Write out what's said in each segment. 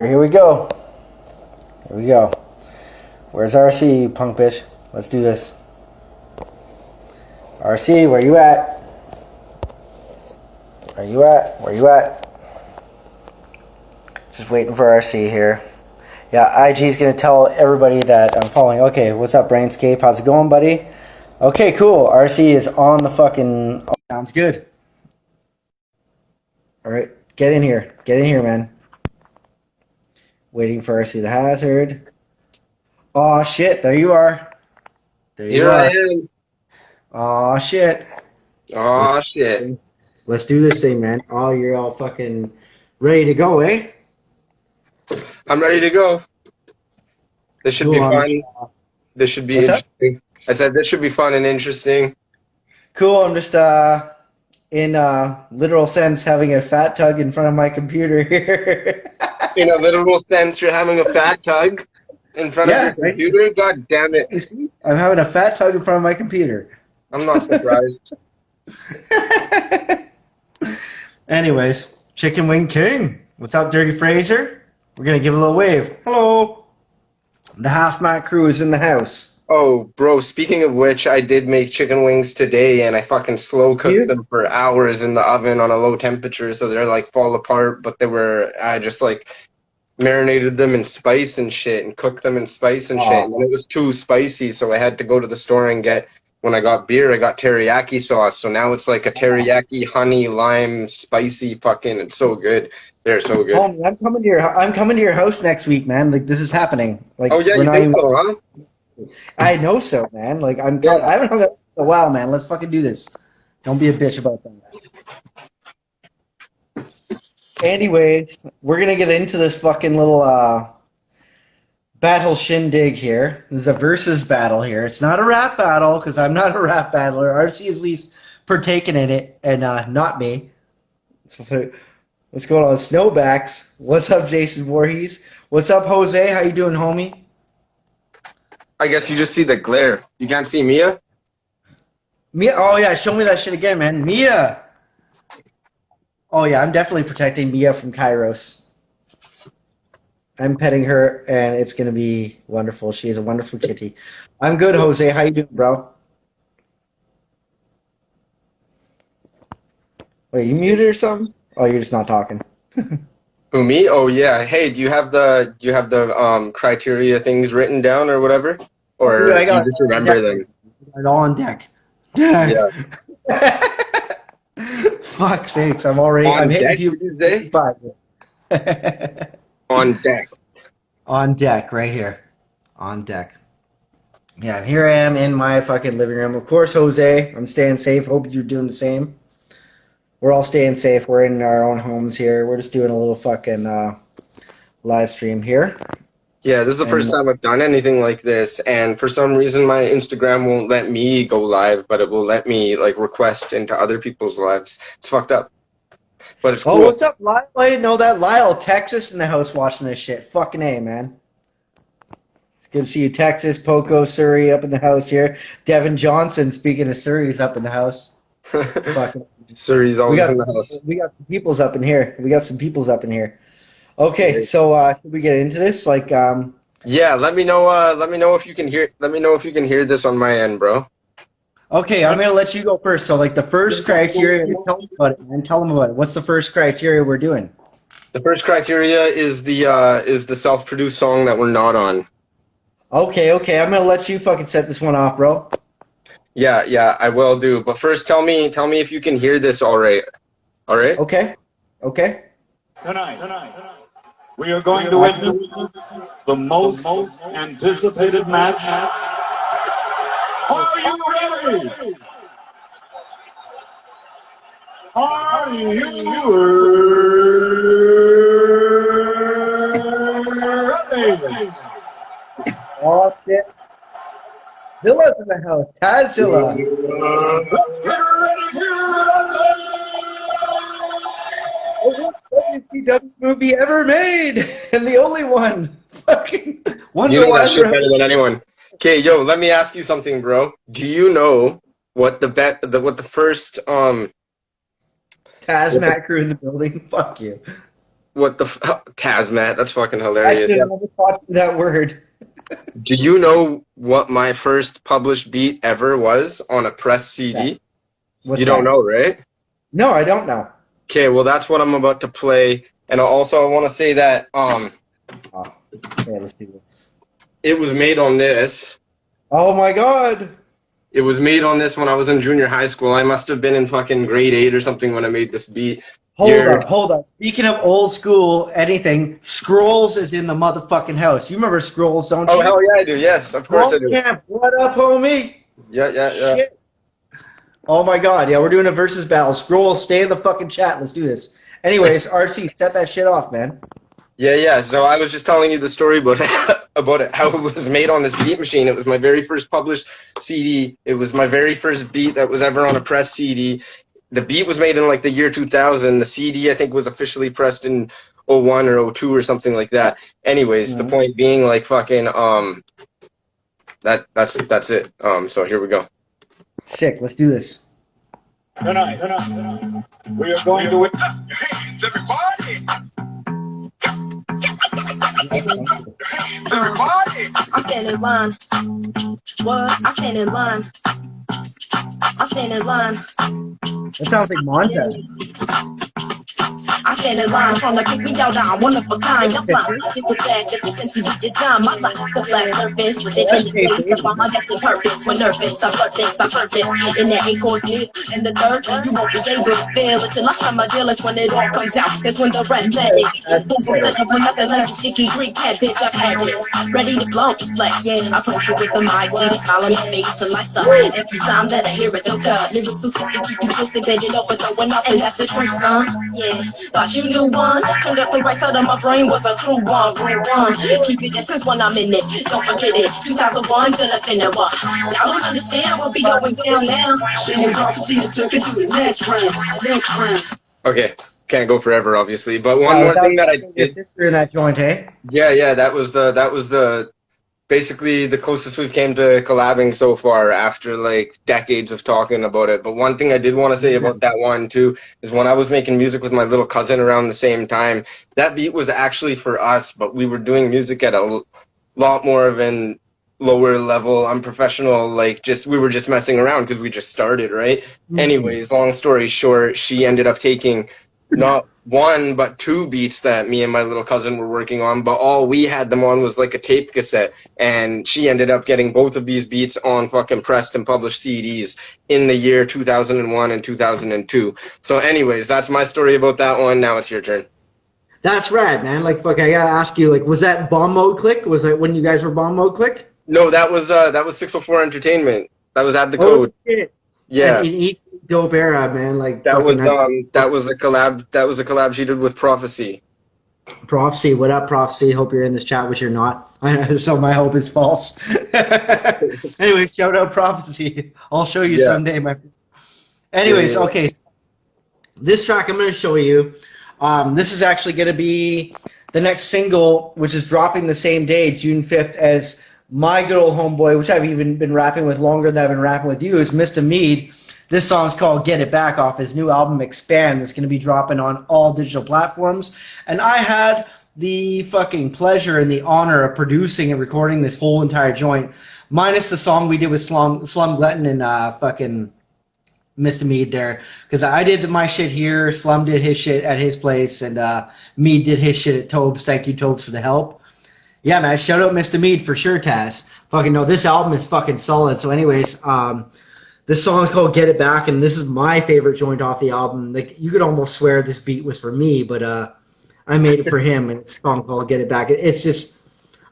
Here we go. Here we go. Where's RC, you punk bitch? Let's do this. RC, where you at? Where you at? Where you at? Just waiting for RC here. Yeah, IG's gonna tell everybody that I'm following. Okay, what's up, Brainscape? How's it going, buddy? Okay, cool. RC is on the fucking... Oh, sounds good. Alright, get in here. Get in here, man. Waiting for RcThaHazard. Oh shit, there you are. There you Here are. I am. Oh shit. Oh shit. Let's do this thing, man. Oh, you're all fucking ready to go, eh? I'm ready to go. This should be fun. This should be interesting. I said this should be fun and interesting. Cool, I'm just in literal sense having a fat tug in front of my computer here. In a literal sense, you're having a fat tug in front of your computer? Right? God damn it. You see? I'm having a fat tug in front of my computer. I'm not surprised. Anyways, Chicken Wing King. What's up, Dirty Fraser? We're going to give a little wave. Hello. The Half Mat crew is in the house. Oh, bro, speaking of which, I did make chicken wings today, and I fucking slow cooked them for hours in the oven on a low temperature, so they're like fall apart, but they were, I just like marinated them in spice and shit, and cooked them in spice and shit, and it was too spicy, so I had to go to the store and get, when I got beer, I got teriyaki sauce, so now it's like a teriyaki, honey, lime, spicy fucking, it's so good. They're so good. Oh, I'm coming to your house next week, man. Like, this is happening. Like, oh, yeah, you think so, huh? I know so, man. Like, I haven't hung out in a while, man. Let's fucking do this. Don't be a bitch about that. Anyways, we're gonna get into this fucking little battle shindig here. This is a versus battle here. It's not a rap battle because I'm not a rap battler. RC is at least partaking in it, and not me. So, what's going on, Snowbacks? What's up, Jason Voorhees? What's up, Jose? How you doing, homie? I guess you just see the glare. You can't see Mia? Mia? Oh, yeah. Show me that shit again, man. Mia! Oh, yeah. I'm definitely protecting Mia from Kairos. I'm petting her, and it's going to be wonderful. She is a wonderful kitty. I'm good, Jose. How you doing, bro? Wait, you muted or something? Oh, you're just not talking. Who, me? Oh yeah. Hey, do you have the criteria things written down or whatever? Or Dude, I got you just remember them? It's all on deck. Yeah. Fuck sakes, I'm hitting you. On deck. On deck, right here. On deck. Yeah, here I am in my fucking living room. Of course, Jose, I'm staying safe. Hope you're doing the same. We're all staying safe. We're in our own homes here. We're just doing a little fucking live stream here. Yeah, this is the first time I've done anything like this, and for some reason my Instagram won't let me go live, but it will let me like request into other people's lives. It's fucked up. But it's cool. Oh, what's up, Lyle? I didn't know that. Lyle, Texas in the house watching this shit. Fucking A, man. It's good to see you, Texas. Poco, Surrey up in the house here. Devin Johnson, speaking of Surrey's up in the house. Fucking Surrey's always in the house. We got some peoples up in here. Okay, so should we get into this? Like, yeah, let me know if you can hear. Let me know if you can hear this on my end, bro. Okay, I'm gonna let you go first. So, like, the first criteria. Tell them about it, man. Tell them about it. What's the first criteria we're doing? The first criteria is the self-produced song that we're not on. Okay. I'm gonna let you fucking set this one off, bro. Yeah, I will do. But first, tell me if you can hear this all right. All right? Okay. Tonight, we are going to witness the most anticipated match. Are you ready? Are you ready? Oh shit. Zilla's in the house. Tazilla. Get ready to rumble! WCW movie ever made, and the only one. Fucking Wonder You know that Woman. shit better than anyone. Okay, yo, let me ask you something, bro. Do you know what the first Taz Mac crew in the building. Fuck you. What the Kazmat? That's fucking hilarious. Actually, I never taught you that word. Do you know what my first published beat ever was on a pressed CD? What's You don't that? know, right? No, I don't know. Okay, well that's what I'm about to play. And also I want to say that Oh, okay, let's do this. it was made on this. Oh my god! It was made on this when I was in junior high school. I must have been in fucking grade 8 or something when I made this beat. Hold up. Speaking of old school anything, Scrolls is in the motherfucking house. You remember Scrolls, don't you? Oh, hell yeah, I do. Yes, of course I do. Camp. What up, homie? Yeah. Shit. Oh my god, yeah, we're doing a versus battle. Scrolls, stay in the fucking chat. Let's do this. Anyways, RC, set that shit off, man. Yeah. So I was just telling you the story about about it, how it was made on this beat machine. It was my very first published CD. It was my very first beat that was ever on a pressed CD. The beat was made in like the year 2000. The CD I think was officially pressed in 01 or 02 or something like that. Anyways, the point being like fucking that's it. So here we go. Sick. Let's do this. Tonight, we are going to win. Everybody! Everybody! I stand in line. What? I stand in line. I stand in line. That sounds like Monta. I stand in line, trying to kick me out. I'm one of a kind. I'm fine. People that get the sense of the time. My life's a flat surface with the face of my destined purpose. When nervous, I flirt this, in that 8-course meal. And the third, you won't be able to feel it till I sign my deal. It's when it all comes out. It's when the rest let it. Instead of nothing less, sticky Greek cat bitch. I've had it. Ready to blow, flex. Yeah, I approach you with the mic, with a smile on my face, and lights up. Every time that I hear it, don't cut. Lyrics so sick, keep you twisted, bending over, throwing up, and that's the truth, son. Yeah. Thought you knew one. Turned up the right side of my brain was a crew one. Keep it different when I'm in it. Don't forget it. 2001 till I finish what. Y'all don't understand what be going down now. Then prophecy took it to the next round. Okay, can't go forever, obviously. But one more thing that I did. In that joint, hey? Yeah. That was the basically the closest we've came to collabing so far after like decades of talking about it. But one thing I did want to say about that one too is when I was making music with my little cousin around the same time, that beat was actually for us, but we were doing music at a lot more of an lower level, unprofessional, like we were just messing around because we just started, right? Anyways, long story short, she ended up taking not one but 2 beats that me and my little cousin were working on, but all we had them on was like a tape cassette, and she ended up getting both of these beats on fucking pressed and published CDs in the year 2001 and 2002. So anyways, that's my story about that one. Now it's your turn. That's rad, man. Like, fuck, I gotta ask you, like, was that Bomb Mode Click? Was that when you guys were Bomb Mode Click? No, that was 604 Entertainment. That was Add the Code. Shit. Yeah. In each dope era, man. Like that was a collab she did with Prophecy. Prophecy, what up, Prophecy? Hope you're in this chat, which you're not. So my hope is false. Anyway, shout out Prophecy. I'll show you someday, my. Anyways, okay. This track I'm going to show you. This is actually going to be the next single, which is dropping the same day, June 5th, as my good old homeboy, which I've even been rapping with longer than I've been rapping with you, is Mr. Mead. This song's called Get It Back off his new album Expand. It's going to be dropping on all digital platforms. And I had the fucking pleasure and the honor of producing and recording this whole entire joint, minus the song we did with Slum Glutton and fucking Mr. Mead there. Because I did my shit here, Slum did his shit at his place, and Mead did his shit at Tobes. Thank you, Tobes, for the help. Yeah, man, shout out Mr. Mead for sure, Taz. Fucking no, this album is fucking solid. So anyways, this song is called Get It Back, and this is my favorite joint off the album. Like, you could almost swear this beat was for me, but I made it for him, and it's a song called Get It Back. It's just,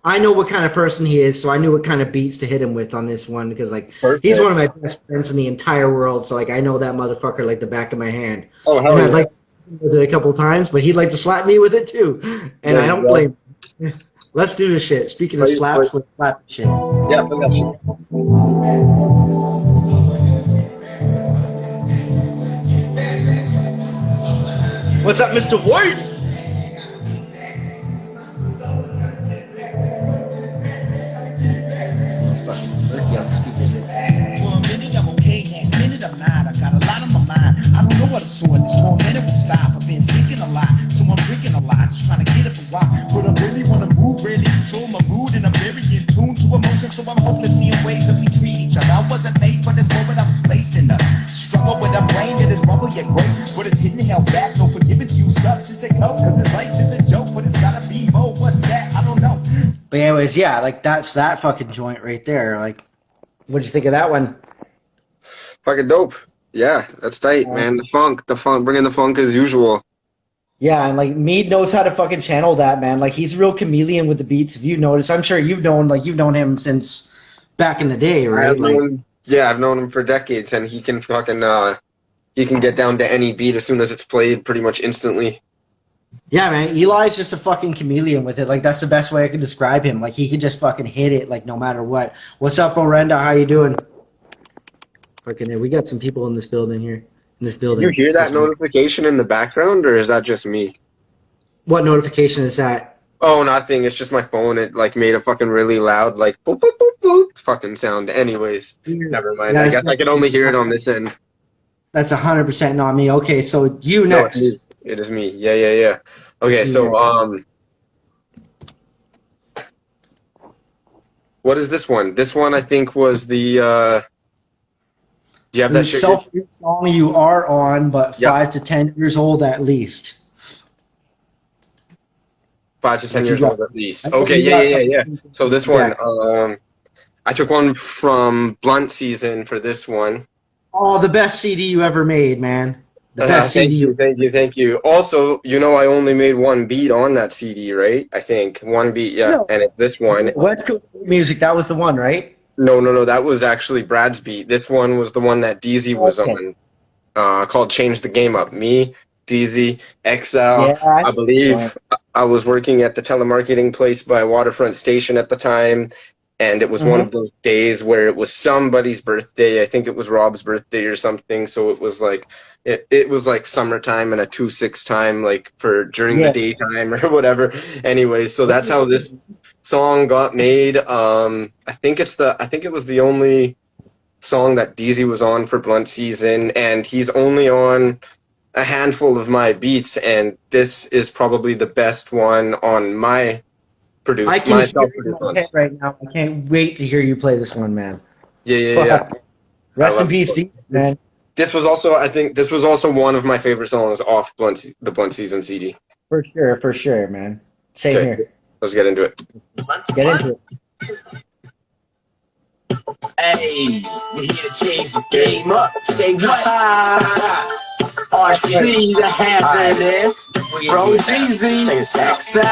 I know what kind of person he is, so I knew what kind of beats to hit him with on this one, because like he's one of my best friends in the entire world, so like I know that motherfucker like the back of my hand. Oh, hell and yeah. I'd like to do it a couple times, but he'd like to slap me with it too, and I don't blame him. Let's do this shit. Speaking of slaps, let's slap this shit. Yeah, play that shit. What's up, Mr. White? For a minute I'm okay, next minute I'm not. I got a lot on my mind. I don't know what a sword. This torment will stop. I've been sinking a lot, so I'm drinking a lot. just trying to get up a while. But I really wanna move, really control my mood, and I'm very in tune to emotions, so I'm hoping to see ways that we treat each other. I wasn't made for this moment, I was placed in a struggle with a brain that is rubble yet great, but it's hidden held back. No forgiveness, you substance and coke, cause this life is a joke, but it's gotta be more. What's that? I don't know. But anyways, yeah, like that's that fucking joint right there. Like, what'd you think of that one? Fucking dope. Yeah, that's tight, man. The funk, bringing the funk as usual. Yeah, and like Mead knows how to fucking channel that, man. Like he's a real chameleon with the beats. If you notice, I'm sure you've known him since back in the day, right? I've known him for decades, and he can fucking he can get down to any beat as soon as it's played, pretty much instantly. Yeah, man. Eli's just a fucking chameleon with it. Like that's the best way I could describe him. Like he can just fucking hit it, like no matter what. What's up, Orenda? How you doing? Fucking, we got some people in this building here. You hear that notification in the background, or is that just me? What notification is that? Oh, nothing. It's just my phone. It like made a fucking really loud like boop boop boop boop fucking sound. Anyways, never mind. Yeah, I guess I can only hear it on this end. That's 100% not me. Okay, so you next. No, it is me. Yeah. Okay, so what is this one? This one I think was the. Do you have that shit? Self-made song you are on, but 5 to 10 years old at least. 5 to 10 years old at least. Okay, yeah. So this one, I took one from Blunt Season for this one. Oh, the best CD you ever made, man. The best CD. Thank you. Also, I only made one beat on that CD, right? I think one beat, yeah. No. And it's this one. Let's Go Music. That was the one, right? No. That was actually Brad's beat. This one was the one that DZ was on, called "Change the Game Up." Me, DZ, XL. Yeah, I believe I was working at the telemarketing place by Waterfront Station at the time, and it was one of those days where it was somebody's birthday. I think it was Rob's birthday or something. So it was like it was like summertime and a 2/6 time, like for during the daytime or whatever. Anyways, so that's how this song got made. I think it was the only song that DZ was on for Blunt Season, and he's only on a handful of my beats, and this is probably the best one on my produced. I can hear it in my head right now. I can't wait to hear you play this one, man. Yeah. Rest in peace, DZ, man. This was also one of my favorite songs off the Blunt Season CD. For sure, man. Same here. Let's get into it. Hey, we're here to change the game up. Say what? RcThaHazard Verzuz Battle.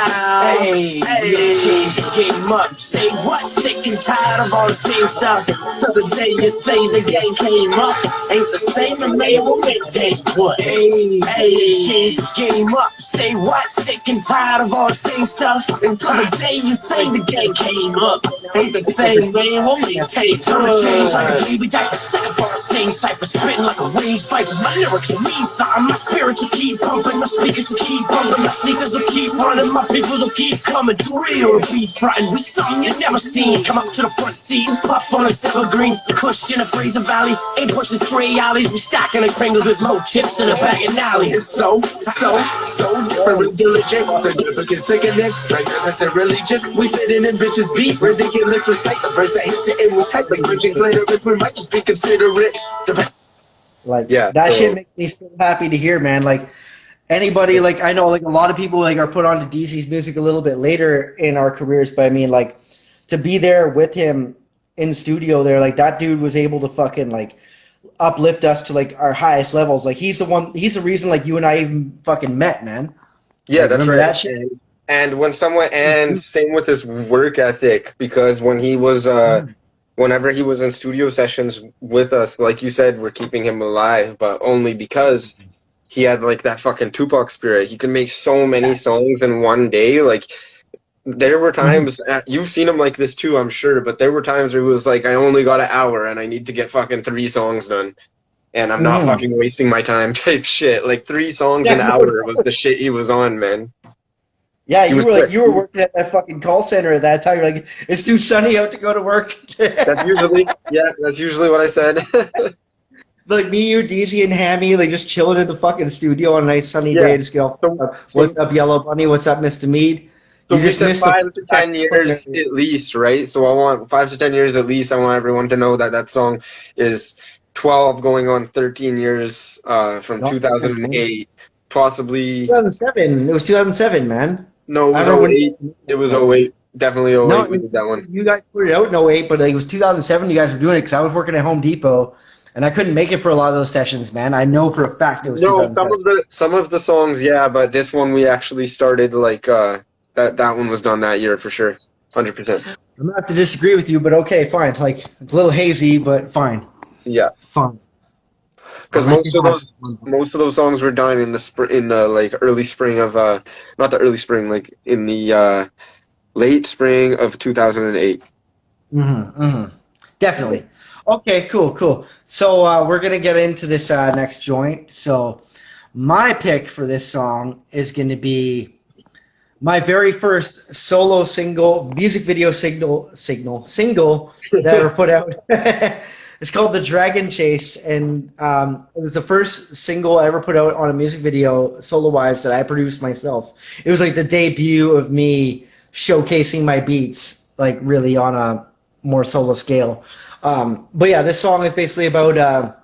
Hey, change the game up. Say what? Sick and tired of all the same stuff. So the day you say the game came up ain't the same, and maybe we'll maintain what? Hey, change the game up. Say what? Sick and tired of all the same stuff. Until the day you say the game came up ain't the same, man. We'll maintain what? Change like a baby diaper, second bar, same cipher, spitting like a wave fight. My lyrics will mean something, my spirits will keep pumping, my speakers will keep bumping, my sneakers will keep running, my people will keep coming. Too real to be frightened. We something you never seen. Come up to the front seat and puff on a silver green. Cushion a Fraser Valley, ain't pushing stray alleys. We stacking the Pringles with more chips in a bag of nollies. It's so different, diligent. Significant sickness, regular and religious. We fit in bitches beat, ridiculous. Recite the verse that hits it, and we type like bridging later. We might just be considerate. That shit makes me so happy to hear, man. Like anybody, like I know, like a lot of people like are put onto DC's music a little bit later in our careers, but I mean, like to be there with him in studio there, like that dude was able to fucking like uplift us to like our highest levels. Like he's the reason like you and I even fucking met, man. Yeah, like, that's right. That shit? And when someone, and same with his work ethic, because when he was whenever he was in studio sessions with us, like you said, we're keeping him alive, but only because he had like that fucking Tupac spirit. He could make so many songs in one day. Like there were times, you've seen him like this too, I'm sure, but there were times where he was like, I only got an hour and I need to get fucking 3 songs done. And I'm not fucking wasting my time type shit. Like 3 songs an hour was the shit he was on, man. Yeah, you were working at that fucking call center at that time. You're like, it's too sunny out to go to work. That's usually what I said. Like me, you, DZ, and Hammy, like just chilling in the fucking studio on a nice sunny Yeah. day, just get all. What's up, Yellow Bunny? What's up, Mr. Mead? So You we just said missed 5 to 10 the years at least, right? So I want 5 to 10 years at least. I want everyone to know that that song is 12 going on 13 years from 2008, possibly. 2007. It was 2007, man. No, it I was remember when. 08. It was 08. Definitely 08 No, we did that one. you guys put it out in 08, but like, it was 2007. You guys were doing it because I was working at Home Depot, and I couldn't make it for a lot of those sessions, man. I know for a fact it was No, 2007. some of the songs, yeah, but this one we actually started like that one was done that year for sure, 100%. I'm gonna have to disagree with you, but okay, fine. Like it's a little hazy, but fine, Yeah, fine. because most of those songs were done in the like early spring of not the early spring, like in the late spring of 2008. Definitely. Okay, cool. So we're gonna get into this next joint. So my pick for this song is gonna be my very first solo single, music video single that I ever put out. It's called The Dragon Chase, and it was the first single I ever put out on a music video, solo-wise, that I produced myself. It was like the debut of me showcasing my beats, like really on a more solo scale. But yeah, this song is basically about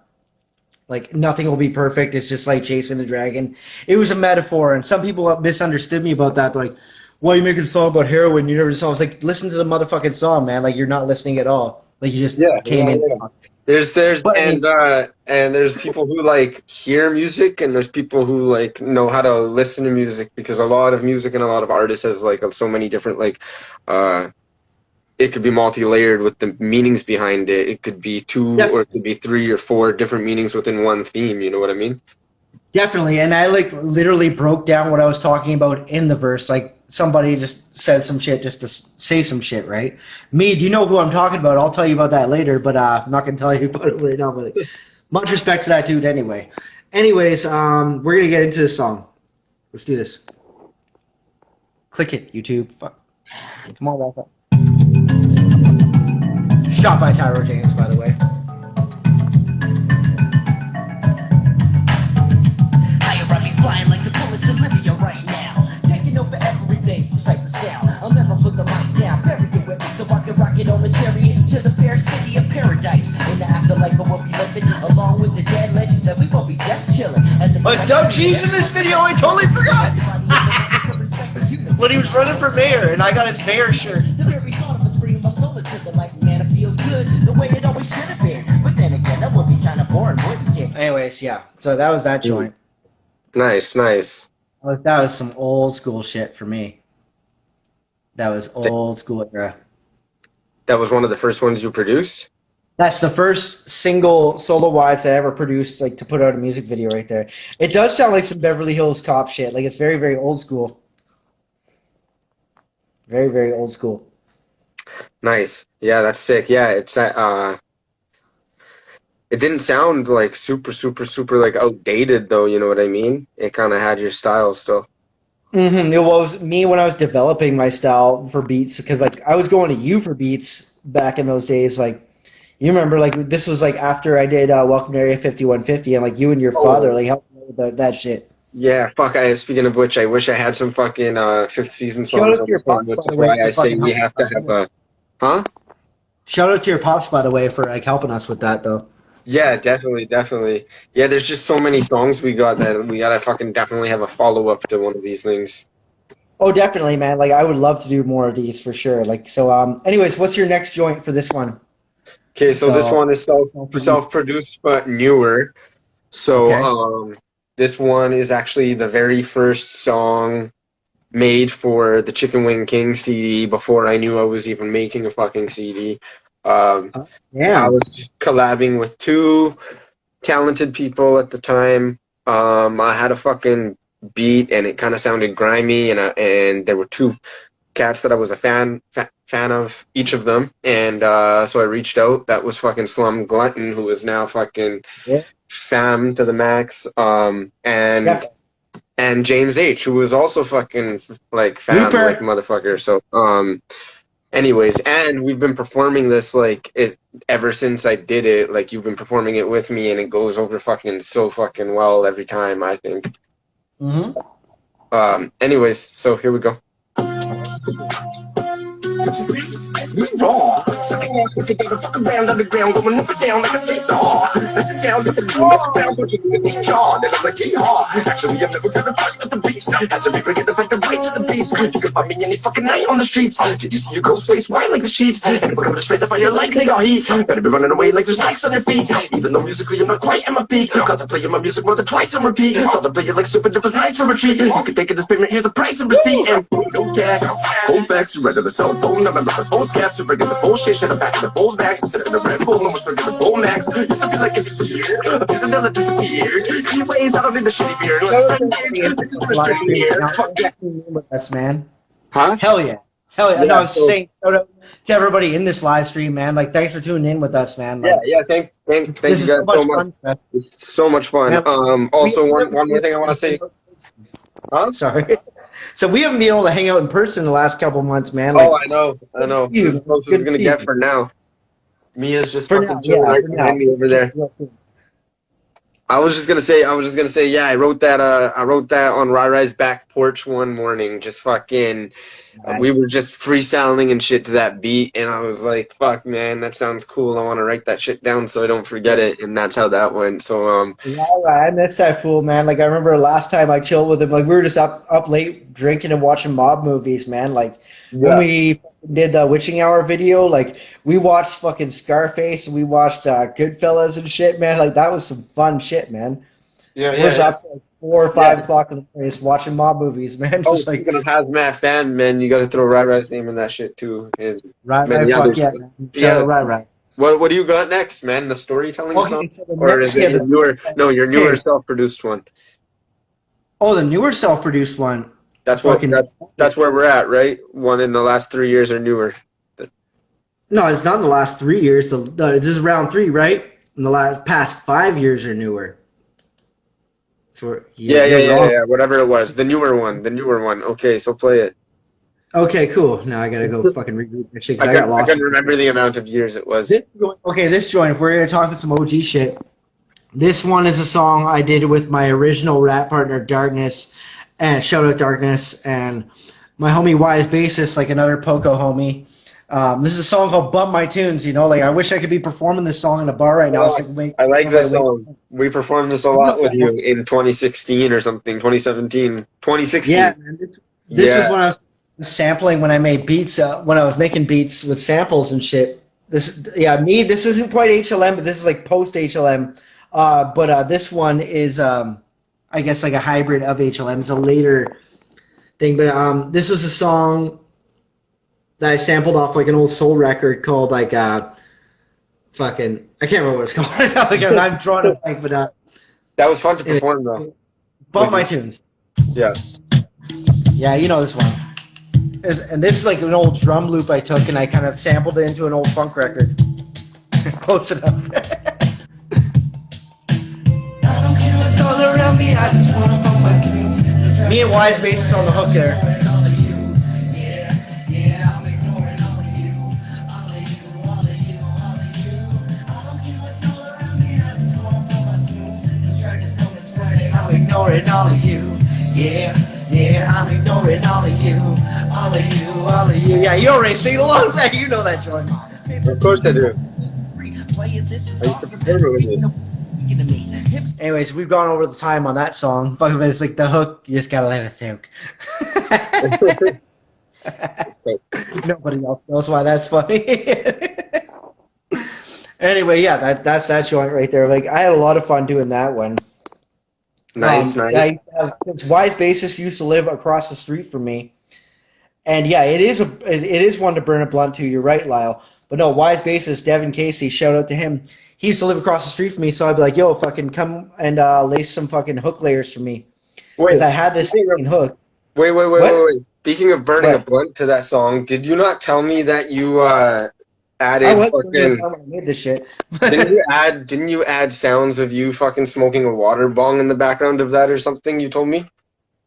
like nothing will be perfect. It's just like chasing a dragon. It was a metaphor, and some people misunderstood me about that. They're like, "Why are you making a song about heroin? You never saw." I was like, "Listen to the motherfucking song, man. Like you're not listening at all. Like you just came in." Yeah. There's people who like hear music, and there's people who like know how to listen to music, because a lot of music and a lot of artists has like so many different like it could be multi-layered with the meanings behind it. It could be two or it could be 3 or 4 different meanings within one theme. You know what I mean? Definitely, and I like literally broke down what I was talking about in the verse. Like somebody just said some shit just to say some shit, right? Me, do you know who I'm talking about? I'll tell you about that later, but I'm not gonna tell you about it right now. But much respect to that dude, anyway. Anyways, we're gonna get into this song. Let's do this. Click it, YouTube. Fuck. Come on, walk up. Shot by Tyro James, by the way. Flying like the bullets of Libya right now, taking over everything, type of sound. I'll never put the mic down, bury it with me, so I can rock it on the chariot to the fair city of paradise. In the afterlife, I will be living along with the dead legends, and we won't be just chilling. But Doug G's in this video, I totally forgot. When he was running for mayor, and I got his mayor shirt. The very thought of us bringing my soul into the light, man, it feels good the way it always should have been. But then again, that would be kind of boring, wouldn't it? Anyways, yeah. So that was that joint. Nice. That was some old school shit for me. That was old school era. That was one of the first ones you produced? That's the first single solo-wise that I ever produced, like to put out a music video right there. It does sound like some Beverly Hills Cop shit. Like it's very, very old school. Very, very old school. Nice. Yeah, that's sick. Yeah, it's it didn't sound like super like outdated though, you know what I mean? It kind of had your style still. It was me when I was developing my style for beats, because like I was going to you for beats back in those days. Like you remember, like this was like after I did Welcome to Area 5150, and like you and your father like helped me with that shit. Yeah, fuck. Speaking of which, I wish I had some fucking 5th season songs. Shout out to your pops, by the way, why I say we have to have a, huh? Shout out to your pops, by the way, for like helping us with that though. Yeah, definitely. Yeah, there's just so many songs we got that we gotta fucking definitely have a follow-up to one of these things. Oh, definitely, man. Like, I would love to do more of these for sure. Like, so, anyways, what's your next joint for this one? Okay, so this one is self-produced but newer. So, this one is actually the very first song made for the Chicken Wing King CD before I knew I was even making a fucking CD. I was collabing with 2 talented people at the time. I had a fucking beat, and it kind of sounded grimy, and there were 2 cats that I was a fan of, each of them, and so I reached out. That was fucking Slum Glutton, who is now fucking fam to the max, and James H, who was also fucking like fam like motherfucker. So Anyways, and we've been performing this like ever since I did it. Like you've been performing it with me, and it goes over fucking so fucking well every time. I think. Anyways, so here we go. Raw. Fuck around underground, going up and down like a seesaw. Listen down with the boom, mess around, put you in the jaw. Then I'm like, yeehaw. Actually, I'm never gonna touch with the beast. As a reaper, get the fight right to the beast. You can find me any fucking night on the streets. Did you see your ghost face white like the sheets? And we're gonna spray the fire like they got heat. Better be running away like there's lights on their feet. Even though musically I'm not quite at my peak. Got to play my music more than twice on repeat. Got to play it like super, it was nice for retreat. You can take it as payment, here's a price and receipt. And no cash, home facts, you read the cell phone number, the phone scaps, you bring in the bullshit, shut up back in the bull's back, instead of the Red Bull, and we're still giving full max. Used to be like it's a year, a piece of that disappeared. Anyways, I don't need the shitty beer. That's man. Huh? Hell yeah. Hell yeah. Yeah, No, I was so- saying shout out to everybody in this live stream, man. Like, thanks for tuning in with us, man. Like, Yeah. Thank this you guys is so much. fun. Man. So much fun. Yeah. Also, one more thing I want to say. Huh? Sorry. So we haven't been able to hang out in person the last couple months, man. Like, Oh, I know. This is as close as we're gonna get for now. Mia's just For fucking now, chilling yeah, right for behind now. me over there. I was just gonna say, yeah, I wrote that on Rai's back porch one morning, just fucking, we were just freestyling and shit to that beat, and I was like, fuck, man, that sounds cool, I want to write that shit down so I don't forget it, and that's how that went, so, Yeah, I miss that fool, man. Like, I remember last time I chilled with him, like, we were just up late drinking and watching mob movies, man. Like, when we did the Witching Hour video, like, we watched fucking Scarface, and we watched Goodfellas and shit, man. Like, that was some fun shit, man. yeah, We was up to like 4 or 5 o'clock in the morning just watching mob movies, man. Oh, Just like, speaking of Hazmat fan, man, you gotta throw Rai's name in that shit, too. And right, many fuck others. yeah, man. Yeah. Right. What do you got next, man? The storytelling Okay, song? so the Or next- is it yeah, your newer, your newer Okay. self-produced one? Oh, the newer self-produced one. That's what. Fucking- That's where we're at, right? One in the last 3 years or newer. No, it's not in the last 3 years. This is round 3, right? In the past 5 years or newer. So you're wrong. Yeah. Whatever it was, the newer one. Okay, so play it. Okay, cool. Now I gotta go fucking regroup this shit 'cause I got I lost. couldn't remember the amount of years it was. This joint, if we're gonna talk about some OG shit, this one is a song I did with my original rap partner Darkness, and shout out Darkness, and my homie Wise Bassist, like another Poco homie. This is a song called Bump My Tunes, you know, like I wish I could be performing this song in a bar right now. So I like this song. We performed this a lot with you in 2016 or something, 2017, 2016. Yeah, man, this is when I was sampling when I made beats, when I was making beats with samples and shit. This isn't quite HLM, but this is like post HLM. But this one is, I guess, like a hybrid of HLM. It's a later thing, but this was a song that I sampled off like an old soul record called like fucking, I can't remember what it's called right now. Like I'm drawing a blank, but that was fun to perform though. Bump My Tunes. Yeah. Yeah, you know this one. And this is like an old drum loop I took and I kind of sampled it into an old funk record. Close enough. Me and Wise Bass on the hook there. I'm ignoring all of you. Yeah, I'm ignoring all of you. All of you. Yeah, you already sing along with that. You know that joint. Of course I do. I used to perform it with you. Anyways, we've gone over the time on that song. But it's like the hook, you just gotta let it think. Nobody else knows why that's funny. Anyway, yeah, that's that joint right there. Like, I had a lot of fun doing that one. Nice. This Wise Bassist used to live across the street from me. And yeah, it is one to burn a blunt to. You're right, Lyle. But no, Wise Bassist, Devin Casey, shout out to him. He used to live across the street from me, so I'd be like, yo, fucking come and lace some fucking hook layers for me. Because I had this fucking hook. Wait. Speaking of burning a blunt to that song, did you not tell me that you added fucking... I made this shit. didn't you add sounds of you fucking smoking a water bong in the background of that or something, you told me?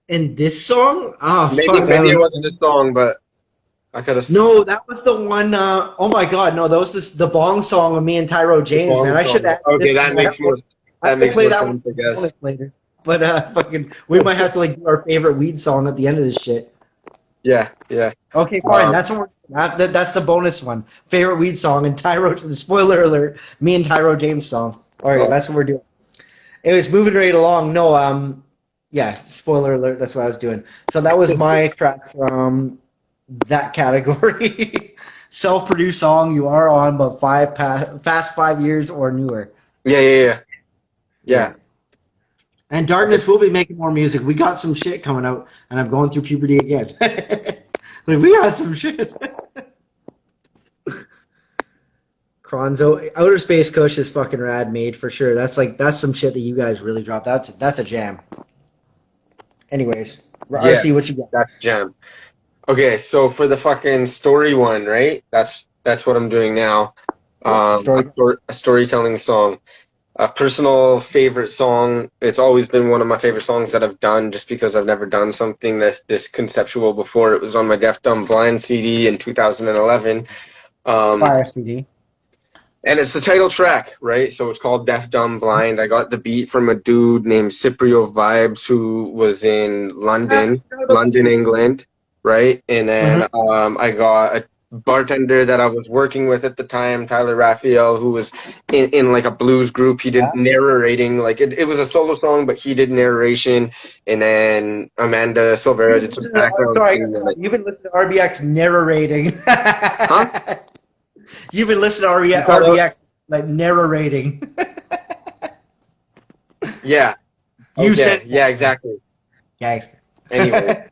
In this song? Oh, Maybe it wasn't this song, but... I could have. No, that was the one. Oh my God, no, that was the Bong song of me and Tyro James, man. I should add this. Okay, that makes more. I That could makes play more that sense, I guess. one later. But fucking, we might have to like do our favorite weed song at the end of this shit. Yeah, yeah. Okay, fine. That's what that's the bonus one. Favorite weed song and Tyro. Spoiler alert: me and Tyro James song. All right, that's what we're doing. Anyways, moving right along. No, yeah. Spoiler alert. That's what I was doing. So that was my track from that category. Self-produced song. You are on, but past 5 years or newer. Yeah. And Darkness will be making more music. We got some shit coming out, and I'm going through puberty again. Like, we got some shit. Kronzo, Outer Space Kush is fucking rad made for sure. That's some shit that you guys really dropped. That's a jam. Anyways, RC, what you got? That's a jam. Okay, so for the fucking story one, right? That's what I'm doing now. A storytelling song. A personal favorite song. It's always been one of my favorite songs that I've done just because I've never done something that's this conceptual before. It was on my Deaf Dumb Blind CD in 2011. Fire CD. And it's the title track, right? So it's called Deaf Dumb Blind. I got the beat from a dude named Cyprio Vibes who was in London, England, right? And then I got a bartender that I was working with at the time, Tyler Raphael, who was in like a blues group. He did narrating, like it was a solo song, but he did narration. And then Amanda Silvera did some background. Sorry, you've been listening to RBX narrating. Huh? You've been listening to RBX like narrating. Yeah. You said yeah, exactly. Okay. Anyway.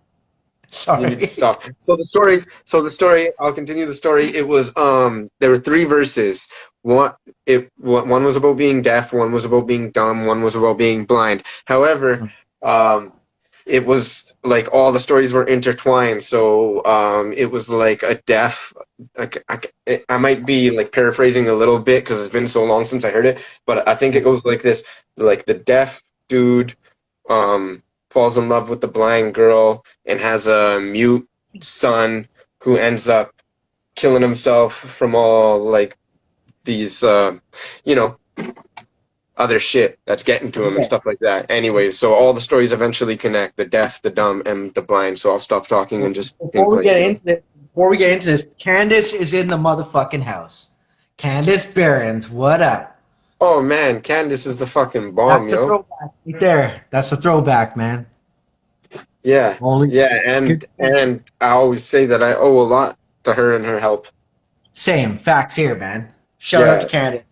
Sorry. You need to stop. So the story, I'll continue the story. It was there were 3 verses. One was about being deaf, one was about being dumb, one was about being blind. However, it was like all the stories were intertwined. So it was like a deaf, like I might be like paraphrasing a little bit because it's been so long since I heard it, but I think it goes like this: like the deaf dude falls in love with the blind girl and has a mute son who ends up killing himself from all like these other shit that's getting to him and stuff like that. Anyways, so all the stories eventually connect: the deaf, the dumb, and the blind. So I'll stop talking and just before we get into this, Candace is in the motherfucking house. Candace Behrens, what up? Oh man, Candace is the fucking bomb, That's the throwback right there. That's a throwback, man. Yeah, and I always say that I owe a lot to her and her help. Same facts here, man. Shout out to Candace.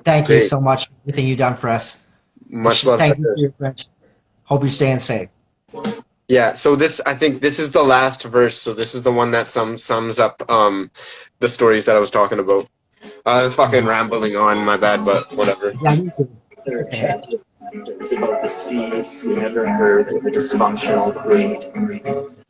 Thank you so much for everything you've done for us. Much love. Thank you for your friendship. Hope you're staying safe. Yeah, so I think this is the last verse. So this is the one that sums up the stories that I was talking about. I was fucking rambling on, my bad, but whatever. Yeah, you too. It's about the seas who never heard of a dysfunctional breed.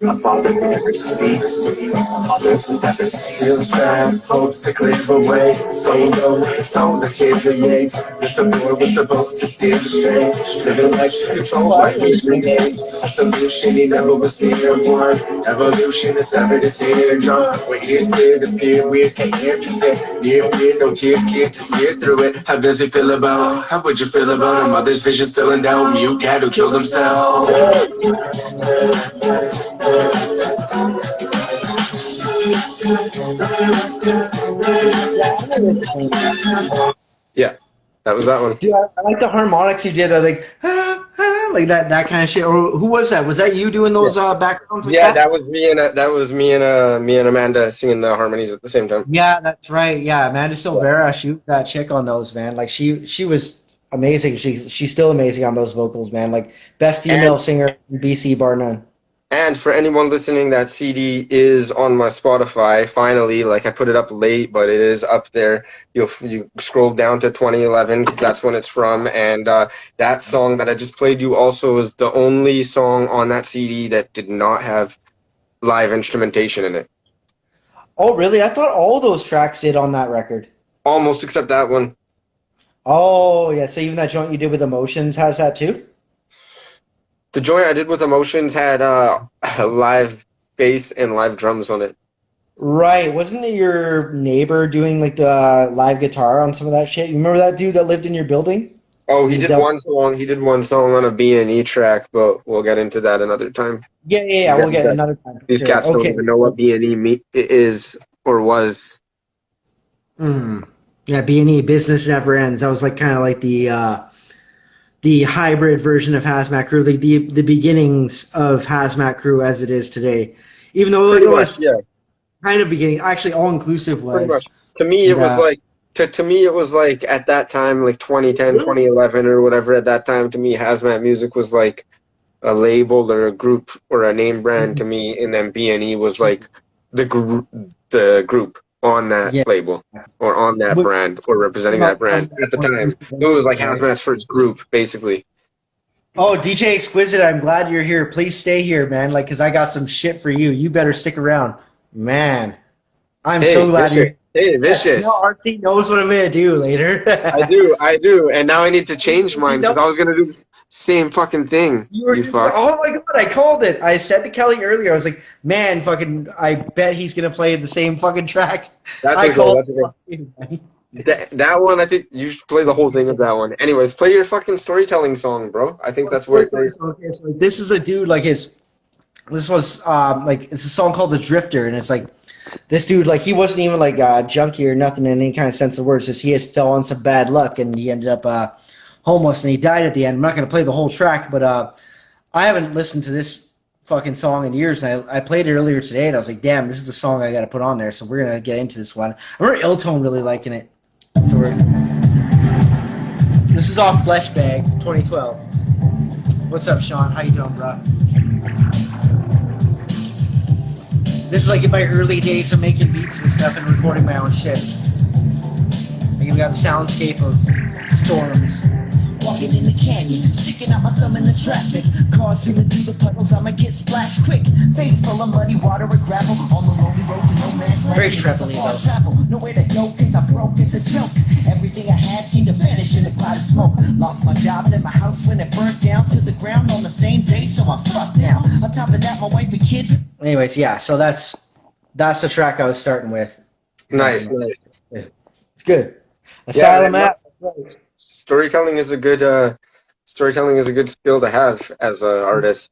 A father who never speaks, a mother who never feels bad, hopes to clear the way, so no ways on the deviates. It's a war we're supposed to steer straight, living like control by we renegade. A solution he never was near one, evolution is ever to see it drawn. We're ears clear to peer, we can't hear music, near fear, no tears, can't just steer through it. How does it feel about, how would you feel about a mother's vision still in doubt, mute dad who killed himself? Yeah, that was that one. Dude, I like the harmonics you did. Like like that kind of shit. Or who was that? Was that you doing those backgrounds? Like that was me and Amanda singing the harmonies at the same time. Yeah, that's right. Yeah, Amanda Silvera, she was that chick on those, man. Like she was amazing. She's still amazing on those vocals, man. Like best female singer in BC, bar none. And for anyone listening, that CD is on my Spotify. Finally, like I put it up late, but it is up there. You scroll down to 2011 because that's when it's from. And that song that I just played you also is the only song on that CD that did not have live instrumentation in it. Oh, really? I thought all those tracks did on that record. Almost, except that one. Oh, yeah. So even that joint you did with Emotions has that too? The joint I did with Emotions had live bass and live drums on it. Right. Wasn't it your neighbor doing like the live guitar on some of that shit? You remember that dude that lived in your building? Oh, he The did Del- one song. He did one song on a B&E track, but we'll get into that another time. Yeah, yeah, yeah. These We'll guys, get another time for these sure. cats don't Okay. even know what B&E is or was. Mm. Yeah, B&E, Business Never Ends. That was like kind of like the hybrid version of Hazmat Crew, the beginnings of Hazmat Crew as it is today. Even though like, Pretty it much, was yeah. kind of beginning, actually all inclusive Pretty much. was. To me, it And, was like to me it was like at that time, like 2010, 2011 or whatever. At that time, to me, Hazmat Music was like a label or a group or a name brand to me, and then B&E was like the group on that yeah, label or on that which brand or representing came out that from brand at the more time. inclusive It was like right? Hazmat's first group, basically. Oh, DJ Exquisite, I'm glad you're here. Please stay here, man. Like, cause I got some shit for you. You better stick around, man. I'm Hey, so glad you're. vicious. Hey, Yeah, you know, vicious. RC knows what I'm gonna do later. I do, and now I need to change You mine know, because I was gonna do the same fucking thing. you were. You fuck. Oh my god, I called it. I said to Kelly earlier. I was like, man, fucking. I bet he's gonna play the same fucking track. That's I okay. called. That's okay. That one, I think you should play the whole thing of that one. Anyways, play your fucking storytelling song, bro. I think that's where. Okay, so this is a dude like his. This was like it's a song called "The Drifter," and it's like this dude like he wasn't even like junkie or nothing in any kind of sense of words. Just he just fell on some bad luck and he ended up homeless and he died at the end. I'm not gonna play the whole track, but I haven't listened to this fucking song in years. And I played it earlier today, and I was like, damn, this is the song I got to put on there. So we're gonna get into this one. I remember Illtone really liking it. So this is off Fleshbag 2012. What's up, Sean? How you doing, bro? This is like in my early days of making beats and stuff and recording my own shit. Like we got the soundscape of storms. Walking in the canyon, sticking out my thumb in the traffic. Cars zooming through the puddles, I'ma get splashed quick. Face full of muddy water and gravel. On the lonely road to no man's land. Very trebly though. Travel, nowhere to go, things I broke, it's a joke. Everything I had seemed to vanish in the cloud of smoke. Lost my job and my house when it burnt down to the ground on the same day, so I'm fucked now. On top of that, my wife and kids. Anyways, yeah, so that's the track I was starting with. Nice. It's good. Asylum app. Storytelling is a good skill to have as an artist.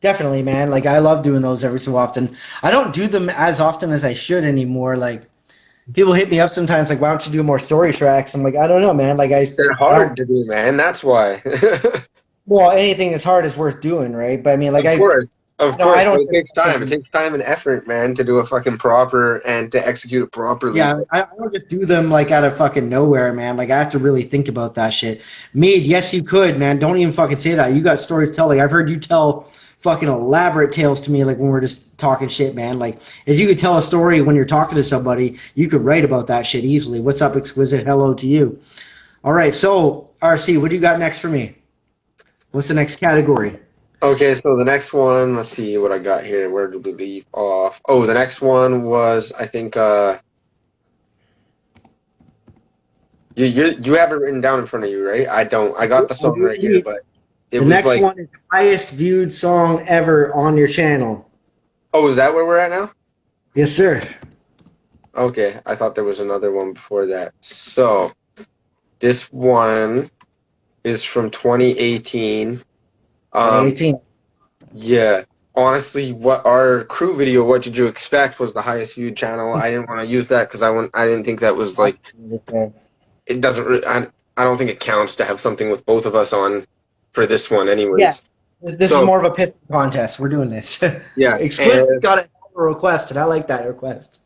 Definitely, man. Like I love doing those every so often. I don't do them as often as I should anymore. Like people hit me up sometimes, like, why don't you do more story tracks? I'm like, I don't know, man. Like They're hard to do, man. That's why. Well, anything that's hard is worth doing, right? But I mean, like Of course, I but don't. it takes time. It takes time and effort, man, to do a fucking proper and to execute it properly. Yeah, I don't just do them like out of fucking nowhere, man. Like I have to really think about that shit. Mead, yes, you could, man. Don't even fucking say that. You got stories to tell. Like I've heard you tell fucking elaborate tales to me, like when we're just talking shit, man. Like if you could tell a story when you're talking to somebody, you could write about that shit easily. What's up, Exquisite? Hello to you. All right, so RC, what do you got next for me? What's the next category? Okay, so the next one, let's see what I got here. Where did we leave off? Oh, the next one was, I think, you have it written down in front of you, right? I don't. I got the song right here, but it The was next like, one is highest viewed song ever on your channel. oh, is that where we're at now? Yes, sir. Okay, I thought there was another one before that. So, this one is from 2018. 2018. Yeah. Honestly, what our crew video, What Did You Expect, was the highest viewed channel. I didn't want to use that because I didn't think that was like, it doesn't really, I don't think it counts to have something with both of us on for this one anyways. Yeah. This is more of a pitch contest. We're doing this. Yeah. Explicit got a request, and I like that request.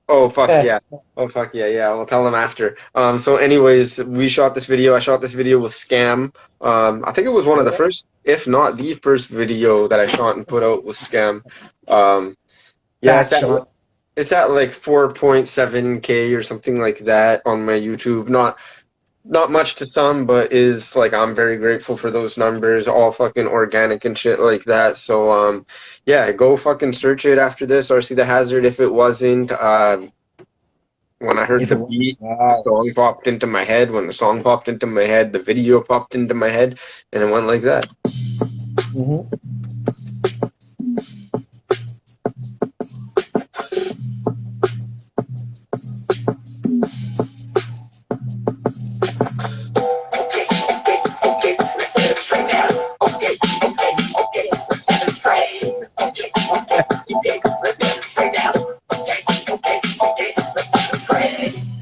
Oh, fuck yeah. Oh, fuck yeah, yeah. We'll tell them after. So anyways, we shot this video. I shot this video with Scam. I think it was one of the first, if not the first video that I shot and put out with Scam. Yeah, it's at like 4.7K or something like that on my YouTube. Not much to some, but is like, I'm very grateful for those numbers, all fucking organic and shit like that. So yeah, go fucking search it after this, RcThaHazard. If it wasn't, when I heard the beat, the song popped into my head. When the song popped into my head, the video popped into my head, and it went like that.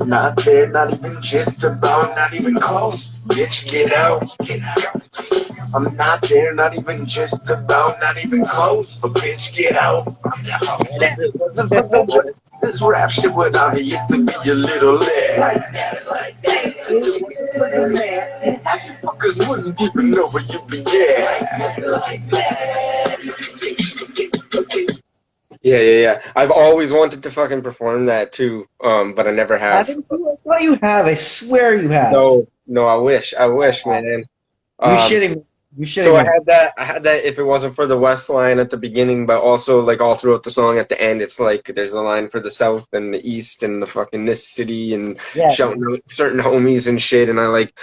Not there, not even just about, not even close. Bitch, get out. I'm not there, not even just about, not even close. But bitch, get out. And if it wasn't for the rest of this rap shit, what I used to be a little lit. Like that. It wasn't for the man. Half you fuckers wouldn't even know where you be at. Like that. Yeah. I've always wanted to fucking perform that too, but I never have. Haven't you? I thought you have. I swear you have. No, I wish, man. You shitting me. You shitting So me. I had that if it wasn't for the West line at the beginning, but also like all throughout the song at the end, it's like there's a line for the South and the East and the fucking this city and shouting out certain homies and shit. And I like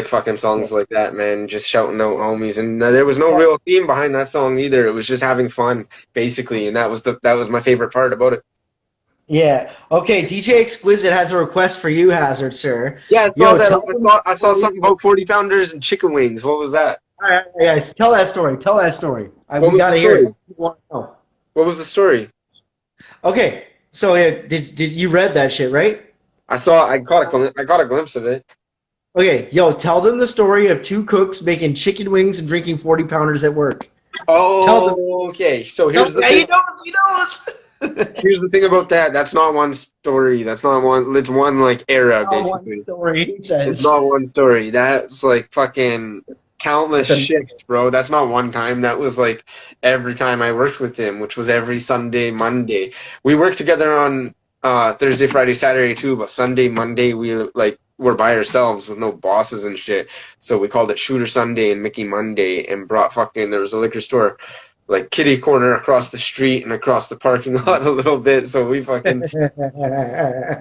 fucking songs like that, man. Just shouting out homies. And there was no real theme behind that song either. It was just having fun, basically, and that was my favorite part about it. Yeah. Okay, DJ Exquisite has a request for you, Hazard, sir. Yeah, I saw something about 40 pounders and chicken wings. What was that? All right, yeah, tell that story. Tell that story. What We gotta was the hear story? it. We want to know. What was the story? Okay, so did you read that shit, right? I caught a glimpse of it. Okay, yo, tell them the story of two cooks making chicken wings and drinking 40 pounders at work. Oh, okay. So here's the thing. You know. Here's the thing about that. That's not one story. That's not one. It's one like era, basically. One story, he says. It's not one story. That's like fucking countless shifts, bro. That's not one time. That was like every time I worked with him, which was every Sunday, Monday. We worked together on Thursday, Friday, Saturday too, but Sunday, Monday we're by ourselves with no bosses and shit. So we called it Shooter Sunday and Mickey Monday and brought there was a liquor store like kitty corner across the street and across the parking lot a little bit, so we fucking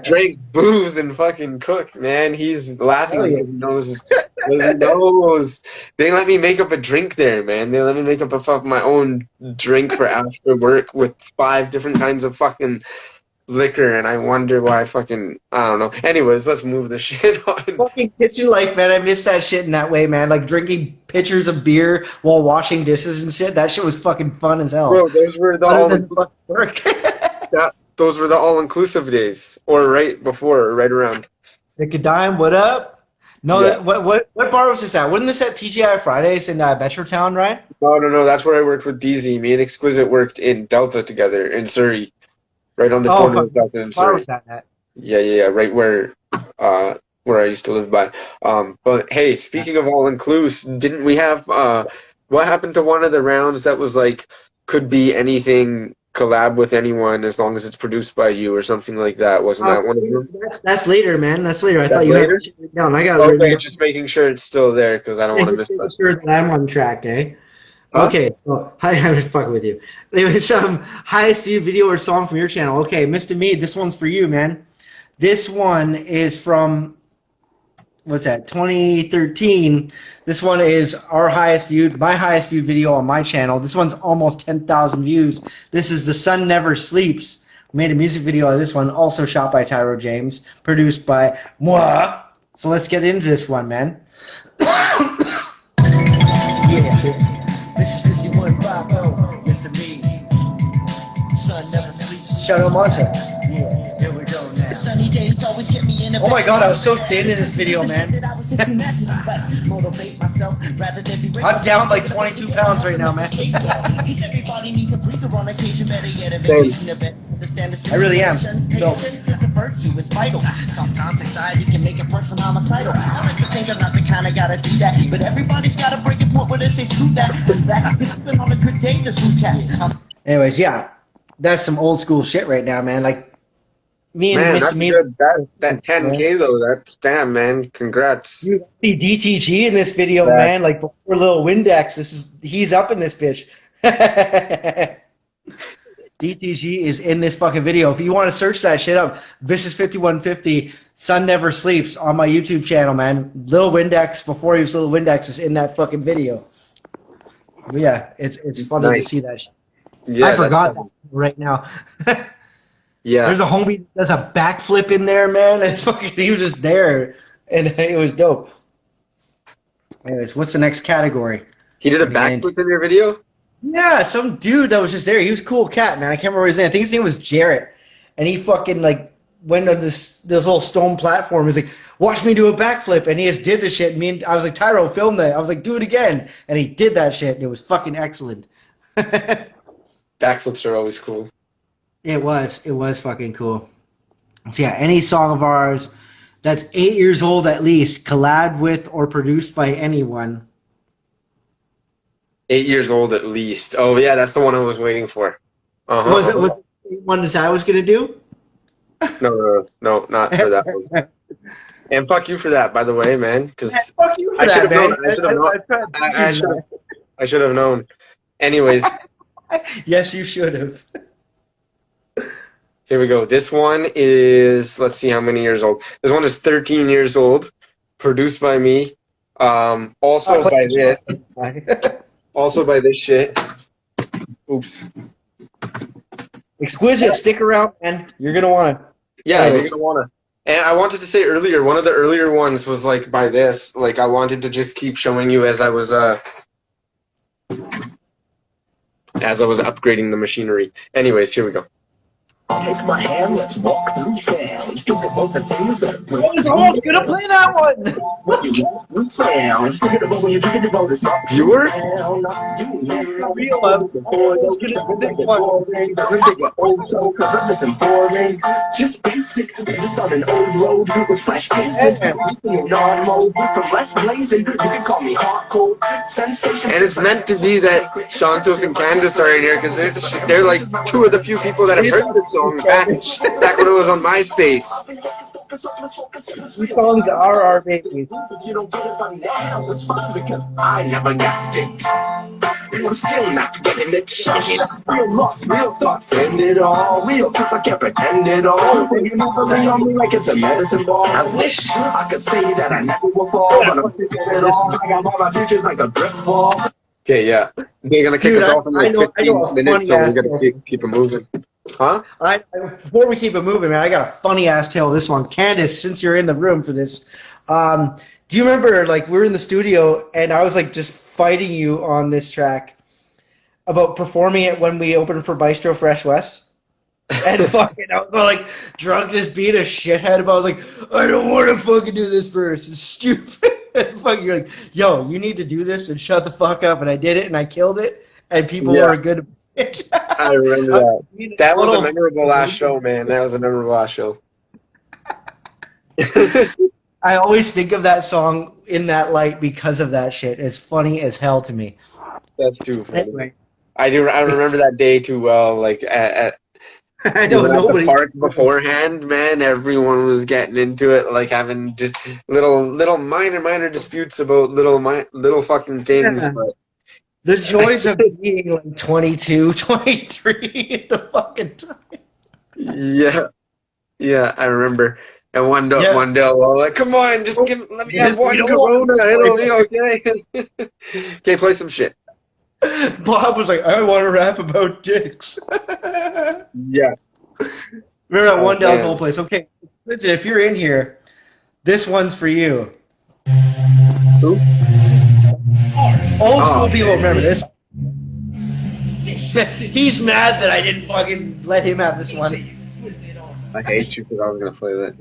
drank booze and fucking cooked, man. He's laughing because he knows. They let me make up a drink there, man. They let me make up my own drink for after work with 5 different kinds of fucking liquor, and I wonder why I don't know. Anyways, let's move the shit on. Fucking kitchen life, man. I miss that shit in that way, man. Like drinking pitchers of beer while washing dishes and shit. That shit was fucking fun as hell. Bro, those were the work. those were the all-inclusive days, or right before, or right around. Nick a dime, what up? No, Yeah. what bar was this at? Wasn't this at TGI Fridays in Metrotown, right? No. That's where I worked with DZ. Me and Exquisite worked in Delta together in Surrey, right on the corner of Delta and Surrey. Yeah. Right where I used to live by. But hey, speaking of all inclusive, didn't we have what happened to one of the rounds that was like could be anything, collab with anyone as long as it's produced by you or something like that? Wasn't that one of them? That's later, man. That's later. I thought you later? had it written down. I got it Okay, written down. just making sure it's still there because I don't want to miss that. Sure that I'm on track, eh? Huh? Okay, well, I'm just fucking with you. Anyway, some highest viewed video or song from your channel. Okay, Mr. Mead, this one's for you, man. This one is from, what's that, 2013. This one is my highest viewed video on my channel. This one's almost 10,000 views. This is The Sun Never Sleeps. We made a music video of this one, also shot by Tyro James, produced by moi. So let's get into this one, man. Shout out Monte. Yeah, here we go now. Oh my god, I was so thin in this video, man. I'm down like 22 pounds right now, man. I really am. So. Sometimes anxiety can make a person homicidal. I like to think I'm not the kind of guy to do that, but everybody's got a breaking point where they say screw that. It's been on a good day to screw cat. Anyways, yeah, that's some old school shit right now, man. Like me and Mr. Mead. That 10K though, that damn man, congrats. You see DTG in this video, man. Like before Lil Windex, he's up in this bitch. DTG is in this fucking video. If you want to search that shit up, Vicious5150, Sun Never Sleeps on my YouTube channel, man. Lil Windex, before he was Lil Windex, is in that fucking video. But yeah, it's funny to see that shit. Yeah, I forgot that right now. Yeah. There's a homie that does a backflip in there, man. It's fucking, he was just there, and it was dope. Anyways, what's the next category? He did a backflip in your video? Yeah, some dude that was just there. He was a cool cat, man. I can't remember his name. I think his name was Jarrett. And he fucking, like, went on this little stone platform. He's like, watch me do a backflip, and he just did the shit. And I was like, Tyro, film that. I was like, do it again, and he did that shit, and it was fucking excellent. Backflips are always cool. It was fucking cool. So yeah, any song of ours that's 8 years old at least, collabed with or produced by anyone. 8 years old at least. Oh yeah, that's the one I was waiting for. Was it one that I was gonna do? No, not for that one. And fuck you for that, by the way, man. Because fuck you for I should that, have man. known. I should have known. Anyways, yes, you should have. here we go. This one is, let's see how many years old. This one is 13 years old, produced by me. Also by this shit. Oops. Exquisite, stick around, man. You're gonna want to. Yeah, you're gonna wanna. And I wanted to say earlier, one of the earlier ones was like by this. Like I wanted to just keep showing you as I was upgrading the machinery. Anyways, here we go. Take my hand, let's walk through town. Think about the things that I was almost gonna play that one. what you want through town. Just think about when you're thinking about this. Viewer? Real love. Just basic, just on an old road with flash painted in non-mode from less blazing. You can call me hardcore sensation. And it's meant to be that Shantos and Candace are in here because they're like two of the few people that have heard this song back when it was on MySpace. These songs are our babies. If you don't get it by now, it's fine because I never got it. And I'm still not getting it. Real lost, real thoughts, and it all real, cause I can't pretend it all. You never lean on me like it's a medicine ball. I wish I could say that I never will fall, but I'm thinking it all. I got all my futures like a brick wall. Okay, yeah. They're gonna kick us off in like 15 minutes, so we're gonna keep it moving. Huh? Before we keep it moving, man, I got a funny ass tale. This one, Candace, since you're in the room for this, do you remember like we were in the studio and I was like just fighting you on this track about performing it when we opened for Bistro Fresh West? And fucking, I was all like drunk, just being a shithead about. I was like, I don't want to fucking do this verse. It's stupid. And fucking, you're like, yo, you need to do this and shut the fuck up. And I did it and I killed it. And people were good. I remember that. That was a memorable last show, man. That was a memorable last show. I always think of that song in that light because of that shit. It's funny as hell to me. That's too funny. Anyway. I remember that day too well. Like at the park beforehand, man, everyone was getting into it, like having just little minor disputes about little fucking things. Yeah. But the joys of being like 22, 23 at the fucking time. Yeah, I remember. And one day, well, like, come on, just let me have one Corona. It'll be okay. Okay, play some shit. Bob was like, I want to rap about dicks. Yeah. Remember that one Dell's old place? Okay, listen, if you're in here, this one's for you. Who? Old school people remember this. He's mad that I didn't fucking let him have this one. I hate you because I was going to play that.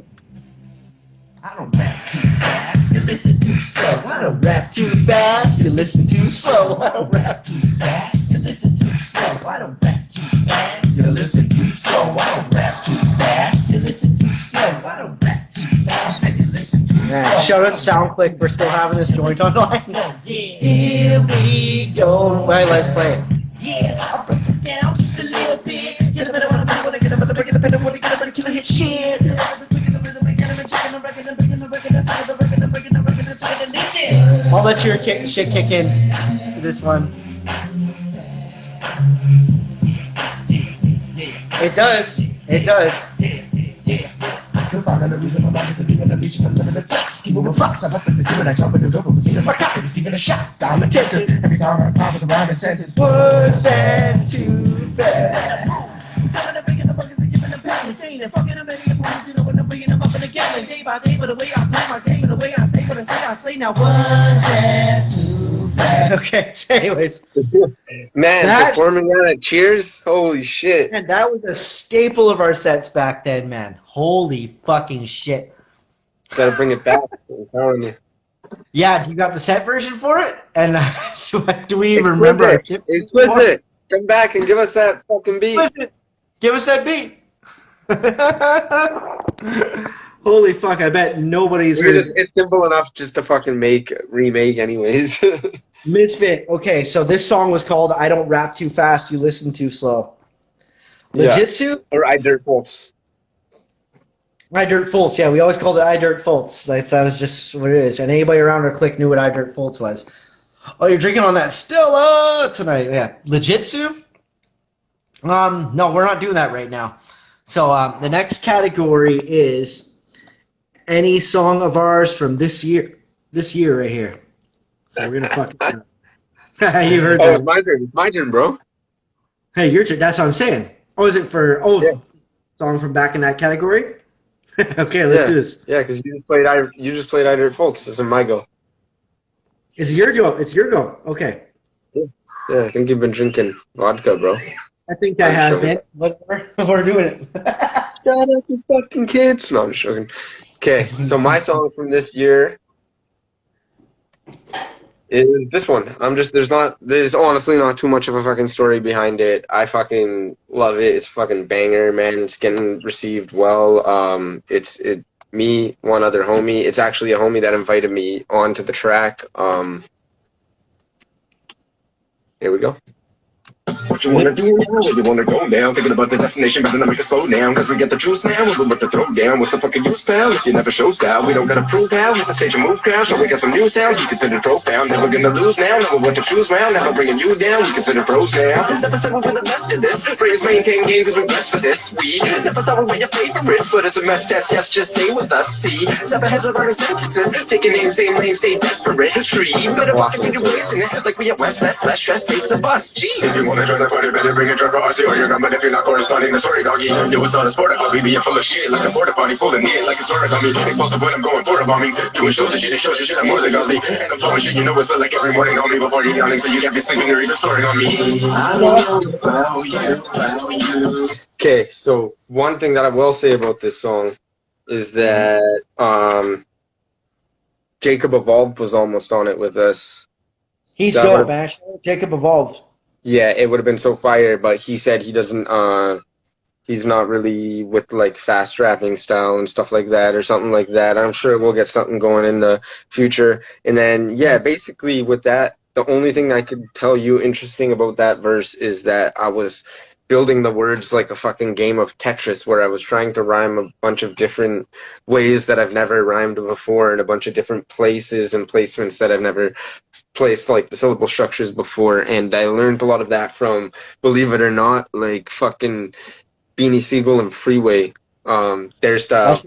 I don't rap too fast, you listen too slow. I don't rap too fast, you listen too slow. I don't rap too fast, you listen too slow. I don't rap too fast, you listen too slow. I don't rap too fast, you listen too slow. I don't rap too fast, and you listen too slow. Shout out to SoundClick for still having this joint online. Here we go. Right, let's play it. Yeah, I'll break it down just a little bit. Get a better one, wanna get a better, break it, a better, wanna get a better, kill a hit shit. I'll let your shit kick in for this one. It does. It does. Was that too fast? Day by day, but the way I play my game, and the way I say what I say, now was that too Okay, so anyways. Man, performing that at Cheers? Holy shit. And that was a staple of our sets back then, man. Holy fucking shit. Gotta bring it back, I'm telling you. Yeah, do you got the set version for it? And do we even remember our chip? Exquisite. Come back and give us that fucking beat. Listen, give us that beat. Holy fuck, I bet nobody's heard. It's simple enough just to fucking remake anyways. Misfit. Okay, so this song was called I Don't Rap Too Fast, You Listen Too Slow. Legitsu? Or I Dirt Folks. I Dirt Foltz, yeah, we always called it I Dirt Foltz. Like, that was just what it is. And anybody around our clique knew what I Dirt Foltz was. Oh, you're drinking on that Stella tonight. Yeah. Legitsu? No, we're not doing that right now. So the next category is any song of ours from this year. This year right here. So we're gonna fucking you heard that. It's my turn, bro. Hey, your turn. That's what I'm saying. Oh, is it for song from back in that category? Okay, let's do this. Yeah, because you just played I Dirt Folks. This is my go. It's your go. It's your go. Okay. Yeah, I think you've been drinking vodka, bro. I think I have been. Whatever. We're doing it. Shout out to fucking kids. No, I'm just joking. Okay, so my song from this year is this one. There's honestly not too much of a fucking story behind it. I fucking love it. It's a fucking banger, man. It's getting received well. It's me, one other homie. It's actually a homie that invited me onto the track. Here we go. What you wanna do now? Where you wanna go now? Thinking about the destination, better not make it slow down. Cause we get the juice now, we're about to throw down. What's the fucking use, pal? If you never show style, we don't gotta prove, pal. Hit the stage and move, crowd. So we got some new sounds, you consider profound. Never gonna lose now, never want to choose round. Never bringing you down, we consider pros now. Never settle for the best of this. Praise maintain game, cause we're blessed for this. We never thought we were your favorites, but it's a mess test, yes, just stay with us. See, seven heads with our sentences. Taking names, same lane, stay desperate. Tree, better walk into your ways in it. Like we at West, less stress, stay with the bus. Gee, if you wanna join the party, better bring a truck or RC or your gun, but if you're not corresponding, then sorry, doggy. Yo, it's not a sport, I'll be being full of shit. Like a porta potty, full of knit, like a sort of dummy. Explosive when I'm going for a bombing. Doing shows and shit, it shows you shit, I'm more than godly. And I'm flowing shit, you know it's lit like every morning on me before you're yawning, so you can't be sleeping or even sorting on me. Okay, so one thing that I will say about this song is that Jacob Evolved was almost on it with us. He's dope, man. Jacob Evolved. Yeah, it would have been so fire, but he said he doesn't, he's not really with, like, fast rapping style and stuff like that or something like that. I'm sure we'll get something going in the future. And then, yeah, basically with that, the only thing I could tell you interesting about that verse is that I was building the words like a fucking game of Tetris where I was trying to rhyme a bunch of different ways that I've never rhymed before in a bunch of different places and placements that I've never placed like the syllable structures before. And I learned a lot of that from, believe it or not, like fucking Beanie Siegel and Freeway, their style.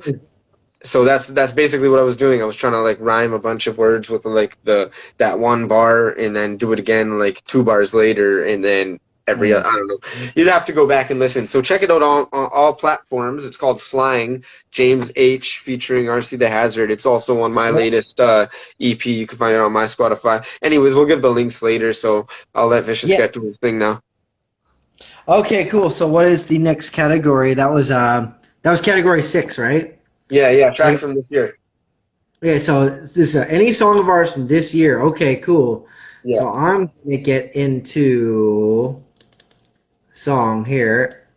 So that's basically what I was doing. I was trying to like rhyme a bunch of words with like that one bar and then do it again like 2 bars later and then I don't know. You'd have to go back and listen. So check it out on all platforms. It's called Flying, James H featuring RcThaHazard. It's also on my latest EP. You can find it on my Spotify. Anyways, we'll give the links later, so I'll let Vicious get to his thing now. Okay, cool. So what is the next category? That was category 6, right? Yeah, track from this year. Okay, so this is any song of ours from this year. Okay, cool. Yeah. So I'm going to get into song here.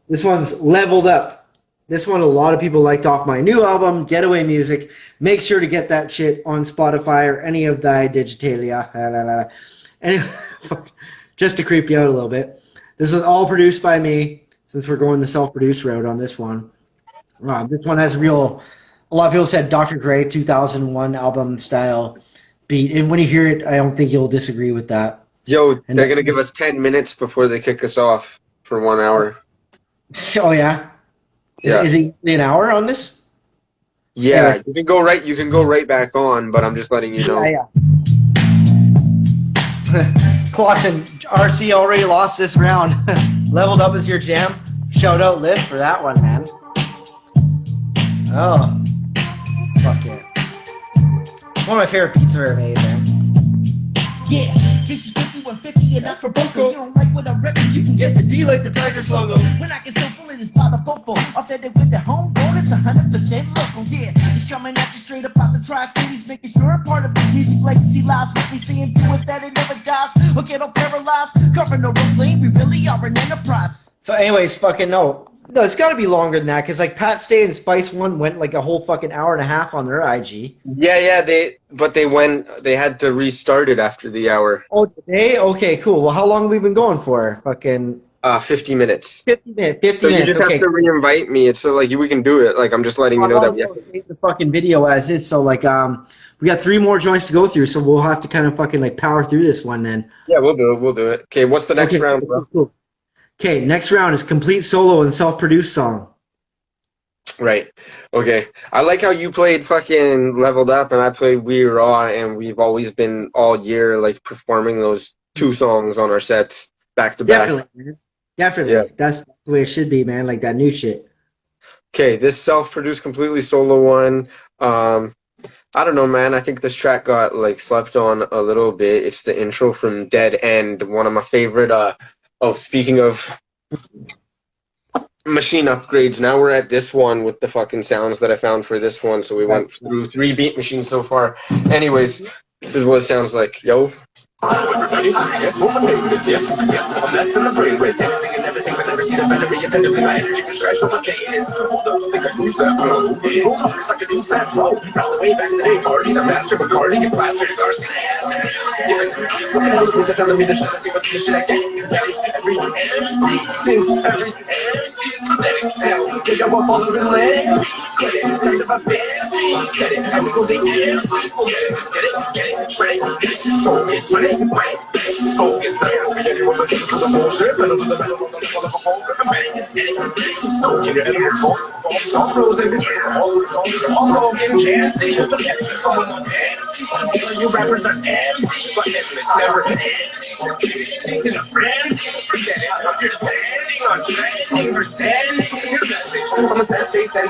This one's Leveled Up. This one a lot of people liked off my new album, Getaway Music. Make sure to get that shit on Spotify or any of thy digitalia. Anyway, just to creep you out a little bit. This is all produced by me, since we're going the self-produced route on this one. This one has a lot of people said Dr. Dre 2001 album style beat. And when you hear it, I don't think you'll disagree with that. Yo, they're going to give us 10 minutes before they kick us off for 1 hour. Oh, yeah? Is it an hour on this? Yeah, anyway. you can go right back on, but I'm just letting you know. Yeah. Clausen, RC already lost this round. Leveled Up is your jam. Shout out Liv for that one, man. Oh. Fuck yeah. One of my favorite beats I've ever made, man. Yeah, this is 5150 and not for Boko. You don't like what I'm repping, you can get the D like the Tigers logo. When I get so full of this pot of fofo, authentic with the homegrown, it's 100% local. Yeah, it's coming at you straight up out the Tri-Cities, making sure a part of the music legacy lives with me, saying do it that it never dies, or get all paralyzed, covering the road lane, we really are an enterprise. So anyways, fucking no, it's got to be longer than that, because like Pat Stay and Spice One went like a whole fucking hour and a half on their IG. Yeah, they had to restart it after the hour. Oh, did they? Okay, cool. Well, how long have we been going for? Fucking 50 minutes. 50 minutes. 50 So minutes. you just Okay. have to re-invite me. It's so like we can do it. Like I'm just letting you know that we have to. Save the fucking video as is. So like we got 3 more joints to go through, so we'll have to kind of fucking like power through this one then. Yeah, we'll do it. We'll do it. Okay, what's the next round, bro? Cool. Okay, next round is complete solo and self-produced song. Right. Okay. I like how you played fucking Leveled Up and I played We Raw, and we've always been all year like performing those 2 songs on our sets back to back. Definitely, man. Definitely. Yeah. That's the way it should be, man. Like that new shit. Okay, this self-produced completely solo one. I don't know, man. I think this track got like slept on a little bit. It's the intro from Dead End, one of my favorite. Oh, speaking of machine upgrades, now we're at this one with the fucking sounds that I found for this one. So we went through 3 beat machines so far. Anyways, this is what it sounds like. Yo. Everybody, yes, what my name is, yes, I'm less than a brain with anything and everything, but never seen a better me. Effectively, my energy can stretch on my cadence. Hold up, think I can use that flow. Hold up, cause I can use that flow. Probably way back in the day, parties are master Bacardi and plasters are looking at telling me the shit, I see what the shit I get. Every MC thinks every MC is pathetic. Hell, kick up all of the leg. Get it, turn to my fancy. Set it, I will go the MC. Get it, shred it, focus, sweat it, wet it, focus. I don't be anyone listening to the bullshit. Better than the metal on the motherfucker. Get it, smoke in your head, song frozen, all broken, can't see you. You rappers are empty, but it's never ending. In a frenzy, forget it. You're depending on trending or sending your message. I'm a sensation,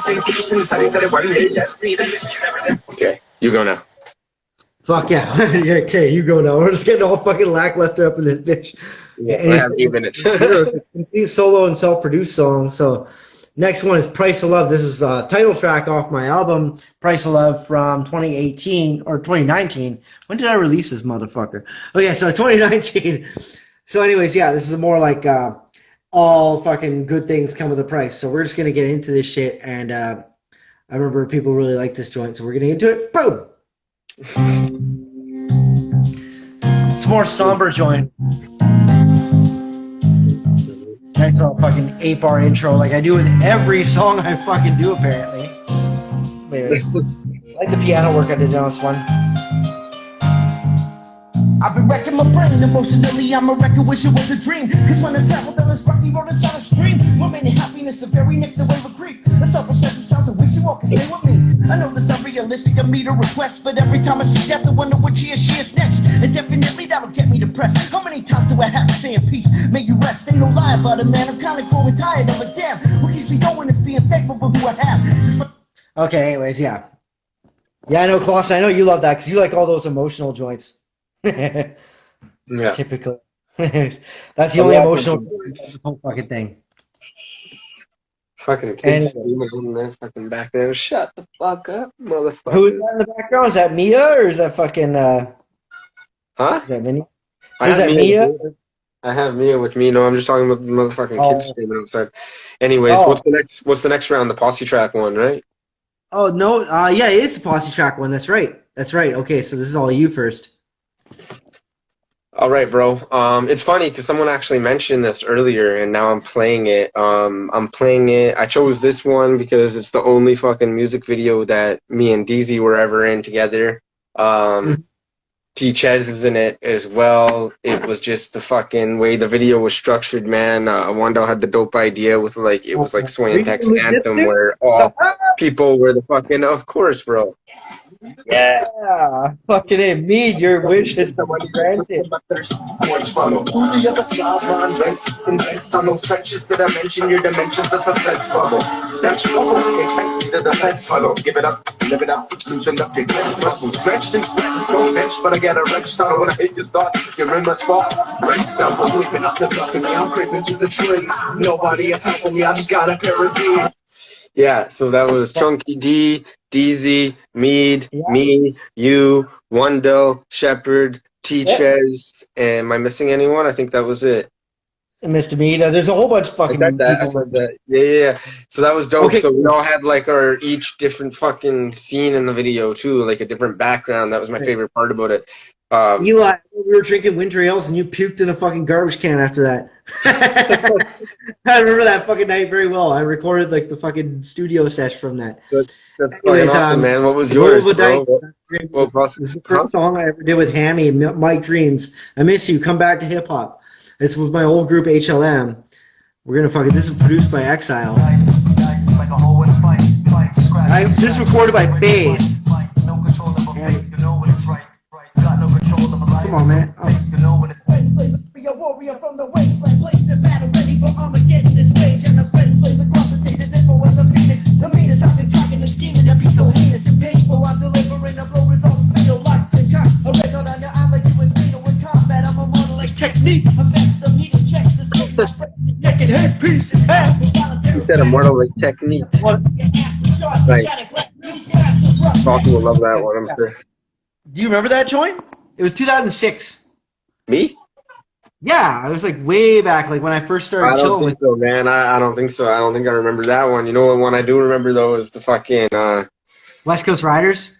said it when they yes me, then it's never. Okay, you go now. Fuck yeah. Yeah, okay, you go now. We're just getting all fucking lackluster up in this bitch. Yeah, I have 8 minutes. Complete solo and self-produced song. So next one is Price of Love. This is a title track off my album, Price of Love, from 2018 or 2019. When did I release this motherfucker? Oh yeah, so 2019. So anyways, yeah, this is more like all fucking good things come with a price. So we're just going to get into this shit. And I remember people really like this joint, so we're getting into it. Boom! It's more somber joint. Nice little fucking 8-bar intro, like I do with every song I fucking do, apparently. Wait. I like the piano work I did on this one. I've been wrecking my brain emotionally, I'm a wrecker, wish it was a dream. Cause when I travel down this rocky road, it's on a scream. Women in happiness, the very next to wave of creep. The self-obsessive sounds, I wish you all could stay with me. I know this unrealistic, I meet a request, but every time I see death, I wonder which he or she is next. And definitely that'll get me depressed. How many times do I have to say in peace? May you rest, ain't no lie about it, man. I'm kinda growing tired of it, damn. What keeps me going is being thankful for who I have. Okay, anyways, yeah. Yeah, I know, Klaus, I know you love that, because you like all those emotional joints. Yeah. Typically. That's the only emotional joint of this whole fucking thing. Fucking kids fucking back there. Shut the fuck up, motherfucker. Who is that in the background? Is that Mia or is that fucking Huh? Is that Minnie? I Is have that Mia? I have Mia with me. No, I'm just talking about the motherfucking kids screaming outside. Anyways, Oh. what's the next round? The posse track one, right? Oh no, yeah, it is the posse track one, that's right. That's right. Okay, so this is all you first. All right, bro. It's funny because someone actually mentioned this earlier, and now I'm playing it. I'm playing it. I chose this one because it's the only fucking music video that me and DZ were ever in together. T. Chez is in it as well. It was just the fucking way the video was structured, man. Wandel had the dope idea with like it was like swaying text anthem where all people were the fucking of course, bro. Yeah, fucking it, me, your wish is granted. Follow. Who the other sideline ranks in next tunnel stretches that I mention your dimensions as a flex bubble. Stretch bubble, it takes to the flex funnel. Give it up, live it up, loosen up your flex muscle. Stretched and sweating, so bench, but I get a wrench tunnel when I hit your thoughts. You're in my spot, right stump. I'm leaping up the balcony, I'm creeping to the trees. Nobody is helping me, I just got a pair of D's. Yeah, so that was Chunky D, DZ, Mead, me, you, Wendell, Shepard, T-Chez, and am I missing anyone? I think that was it. Mr. Mead, there's a whole bunch of fucking I said that. Yeah. So that was dope. Okay. So we all had like our each different fucking scene in the video too, like a different background. That was my favorite part about it. We were drinking winter ales and you puked in a fucking garbage can after that. I remember that fucking night very well. I recorded like the fucking studio sesh from that. That's fucking awesome, man. What was yours, bro? This is the first song I ever did with Hammy and Mike Dreams. I Miss You, Come Back to Hip Hop. It's with my old group HLM. We're gonna fucking, this is produced by Exile. This is recorded by Phase. Come on, man. Oh. A warrior from the wasteland, placed in battle, ready for Armageddon. This rage and the friend plays across the stage as if I was a phoenix. The meanest I've been tracking and scheming to be so heinous and painful. I'm delivering a blow results fatal like the cut. A record on your eye like you was fatal in combat. I'm a model like technique. I'm best the meter checks the scope. Naked headpiece in half. You said immortal like technique. Like, Salty will love that one, I'm sure. Do you remember that joint? It was 2006. Me? Yeah, it was like way back, like when I first started chilling with. So, man. I don't think so. I don't think I remember that one. You know what one I do remember though is the fucking West Coast Riders.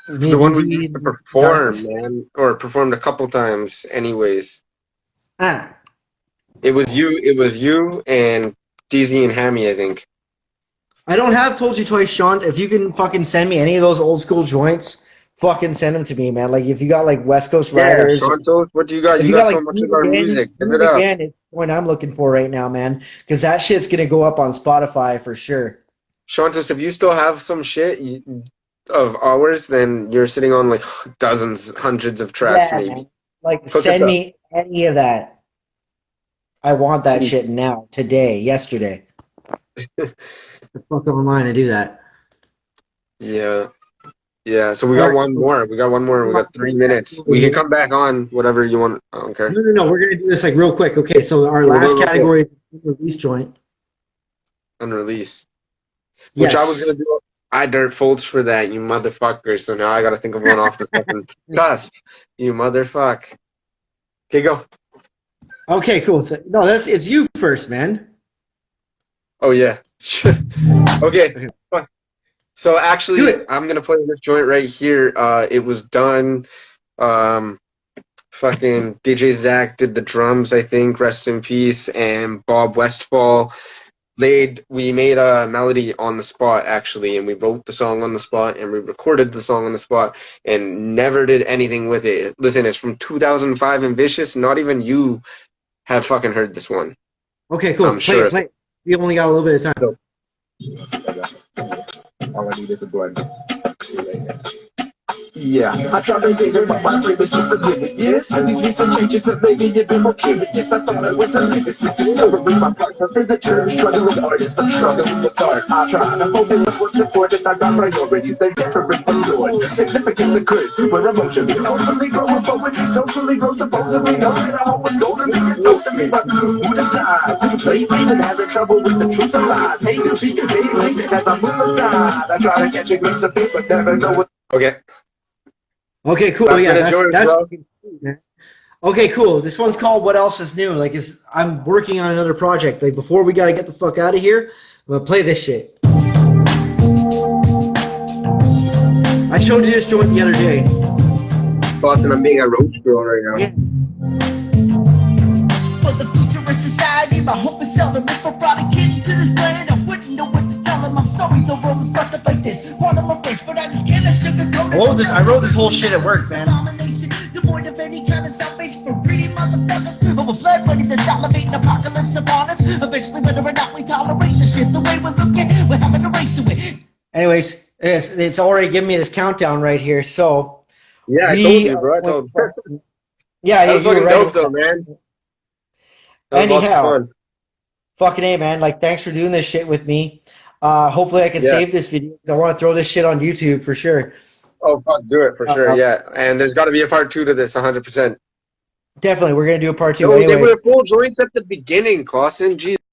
The one we used to perform, man, or performed a couple times, anyways. Ah. It was you and DZ and Hammy, I think. I don't have Told You Twice, Sean. If you can fucking send me any of those old school joints, fucking send them to me, man. Like if you got like West Coast Riders. Yeah, what do you got? You got so much of our music. Give it up. Again, it's the point I'm looking for right now, man. Because that shit's gonna go up on Spotify for sure. Shantos, if you still have some shit of ours, then you're sitting on like dozens, hundreds of tracks, maybe. Man. Like send me any of that. I want that shit now, today, yesterday. The fuck over mine to do that. Yeah, so we got one more. We got 3 minutes. We can come back on whatever you want. I don't care. No. We're going to do this like real quick. Okay, so our last category is unreleased joint. Unreleased. Yes. Which I was going to do. I dirt folds for that, you motherfucker. So now I got to think of one off the fucking cusp. You motherfuck. Okay, go. Okay, cool. So, no, it's you first, man. Oh, yeah. Okay. So actually, I'm gonna play this joint right here. It was done. Fucking DJ Zach did the drums, I think. Rest in peace. And Bob Westfall we made a melody on the spot actually, and we wrote the song on the spot, and we recorded the song on the spot, and never did anything with it. Listen, it's from 2005 and Vicious. Not even you have fucking heard this one. Okay, cool. Play it. We only got a little bit of time. All I need is a button. Yeah, I tried to figure out my previous system. Yes, and these recent changes have made me a bit more curious. I thought I was a lyricist, discovering my partner for the church. Struggling artist, I'm struggling with art. I try to focus on what's important. I got priorities, they're different from yours. Significance occurs where emotion emotionally grow with poetry, socially grow, supposedly know that I always go to me. It's so to me, but who decides? Who play me and having trouble with the truth and lies? Hate to be a baby as I move aside. I try to catch a glimpse of it, but never know what. Okay, cool. That's fucking sweet, man. Okay, cool. This one's called What Else Is New. Like, I'm working on another project. Like, before we gotta get the fuck out of here, I'm gonna play this shit. I showed you this joint the other day. Boston, I'm being a roach girl right now. Yeah. For the futurist society, my hope is seldom. If I brought a kid to this planet, I wouldn't know what to tell him. I'm sorry, the world is fucked up like this. Part of my face, but I just can't sugarcoat it. I wrote this whole shit at work, man. Devoid of any kind of salvation for greedy motherfuckers. Over blood money that's salivating apocalypse upon us. Eventually, whether or not we tolerate the shit, the way we're looking, we're having to race to it. Anyways, It's already giving me this countdown right here. So Yeah, I told you, bro. I told you. Yeah, That was you were fucking right. dope, though, man. That was lots of Anyhow, fun. fucking A, man. Like, thanks for doing this shit with me. Hopefully I can Yeah. save this video because I want to throw this shit on YouTube for sure. Oh, fuck, do it for sure, yeah. And there's got to be a part 2 to this, 100%. Definitely, we're gonna do a part 2 No, they anyways. were full joints at the beginning, Clausen. Jeez.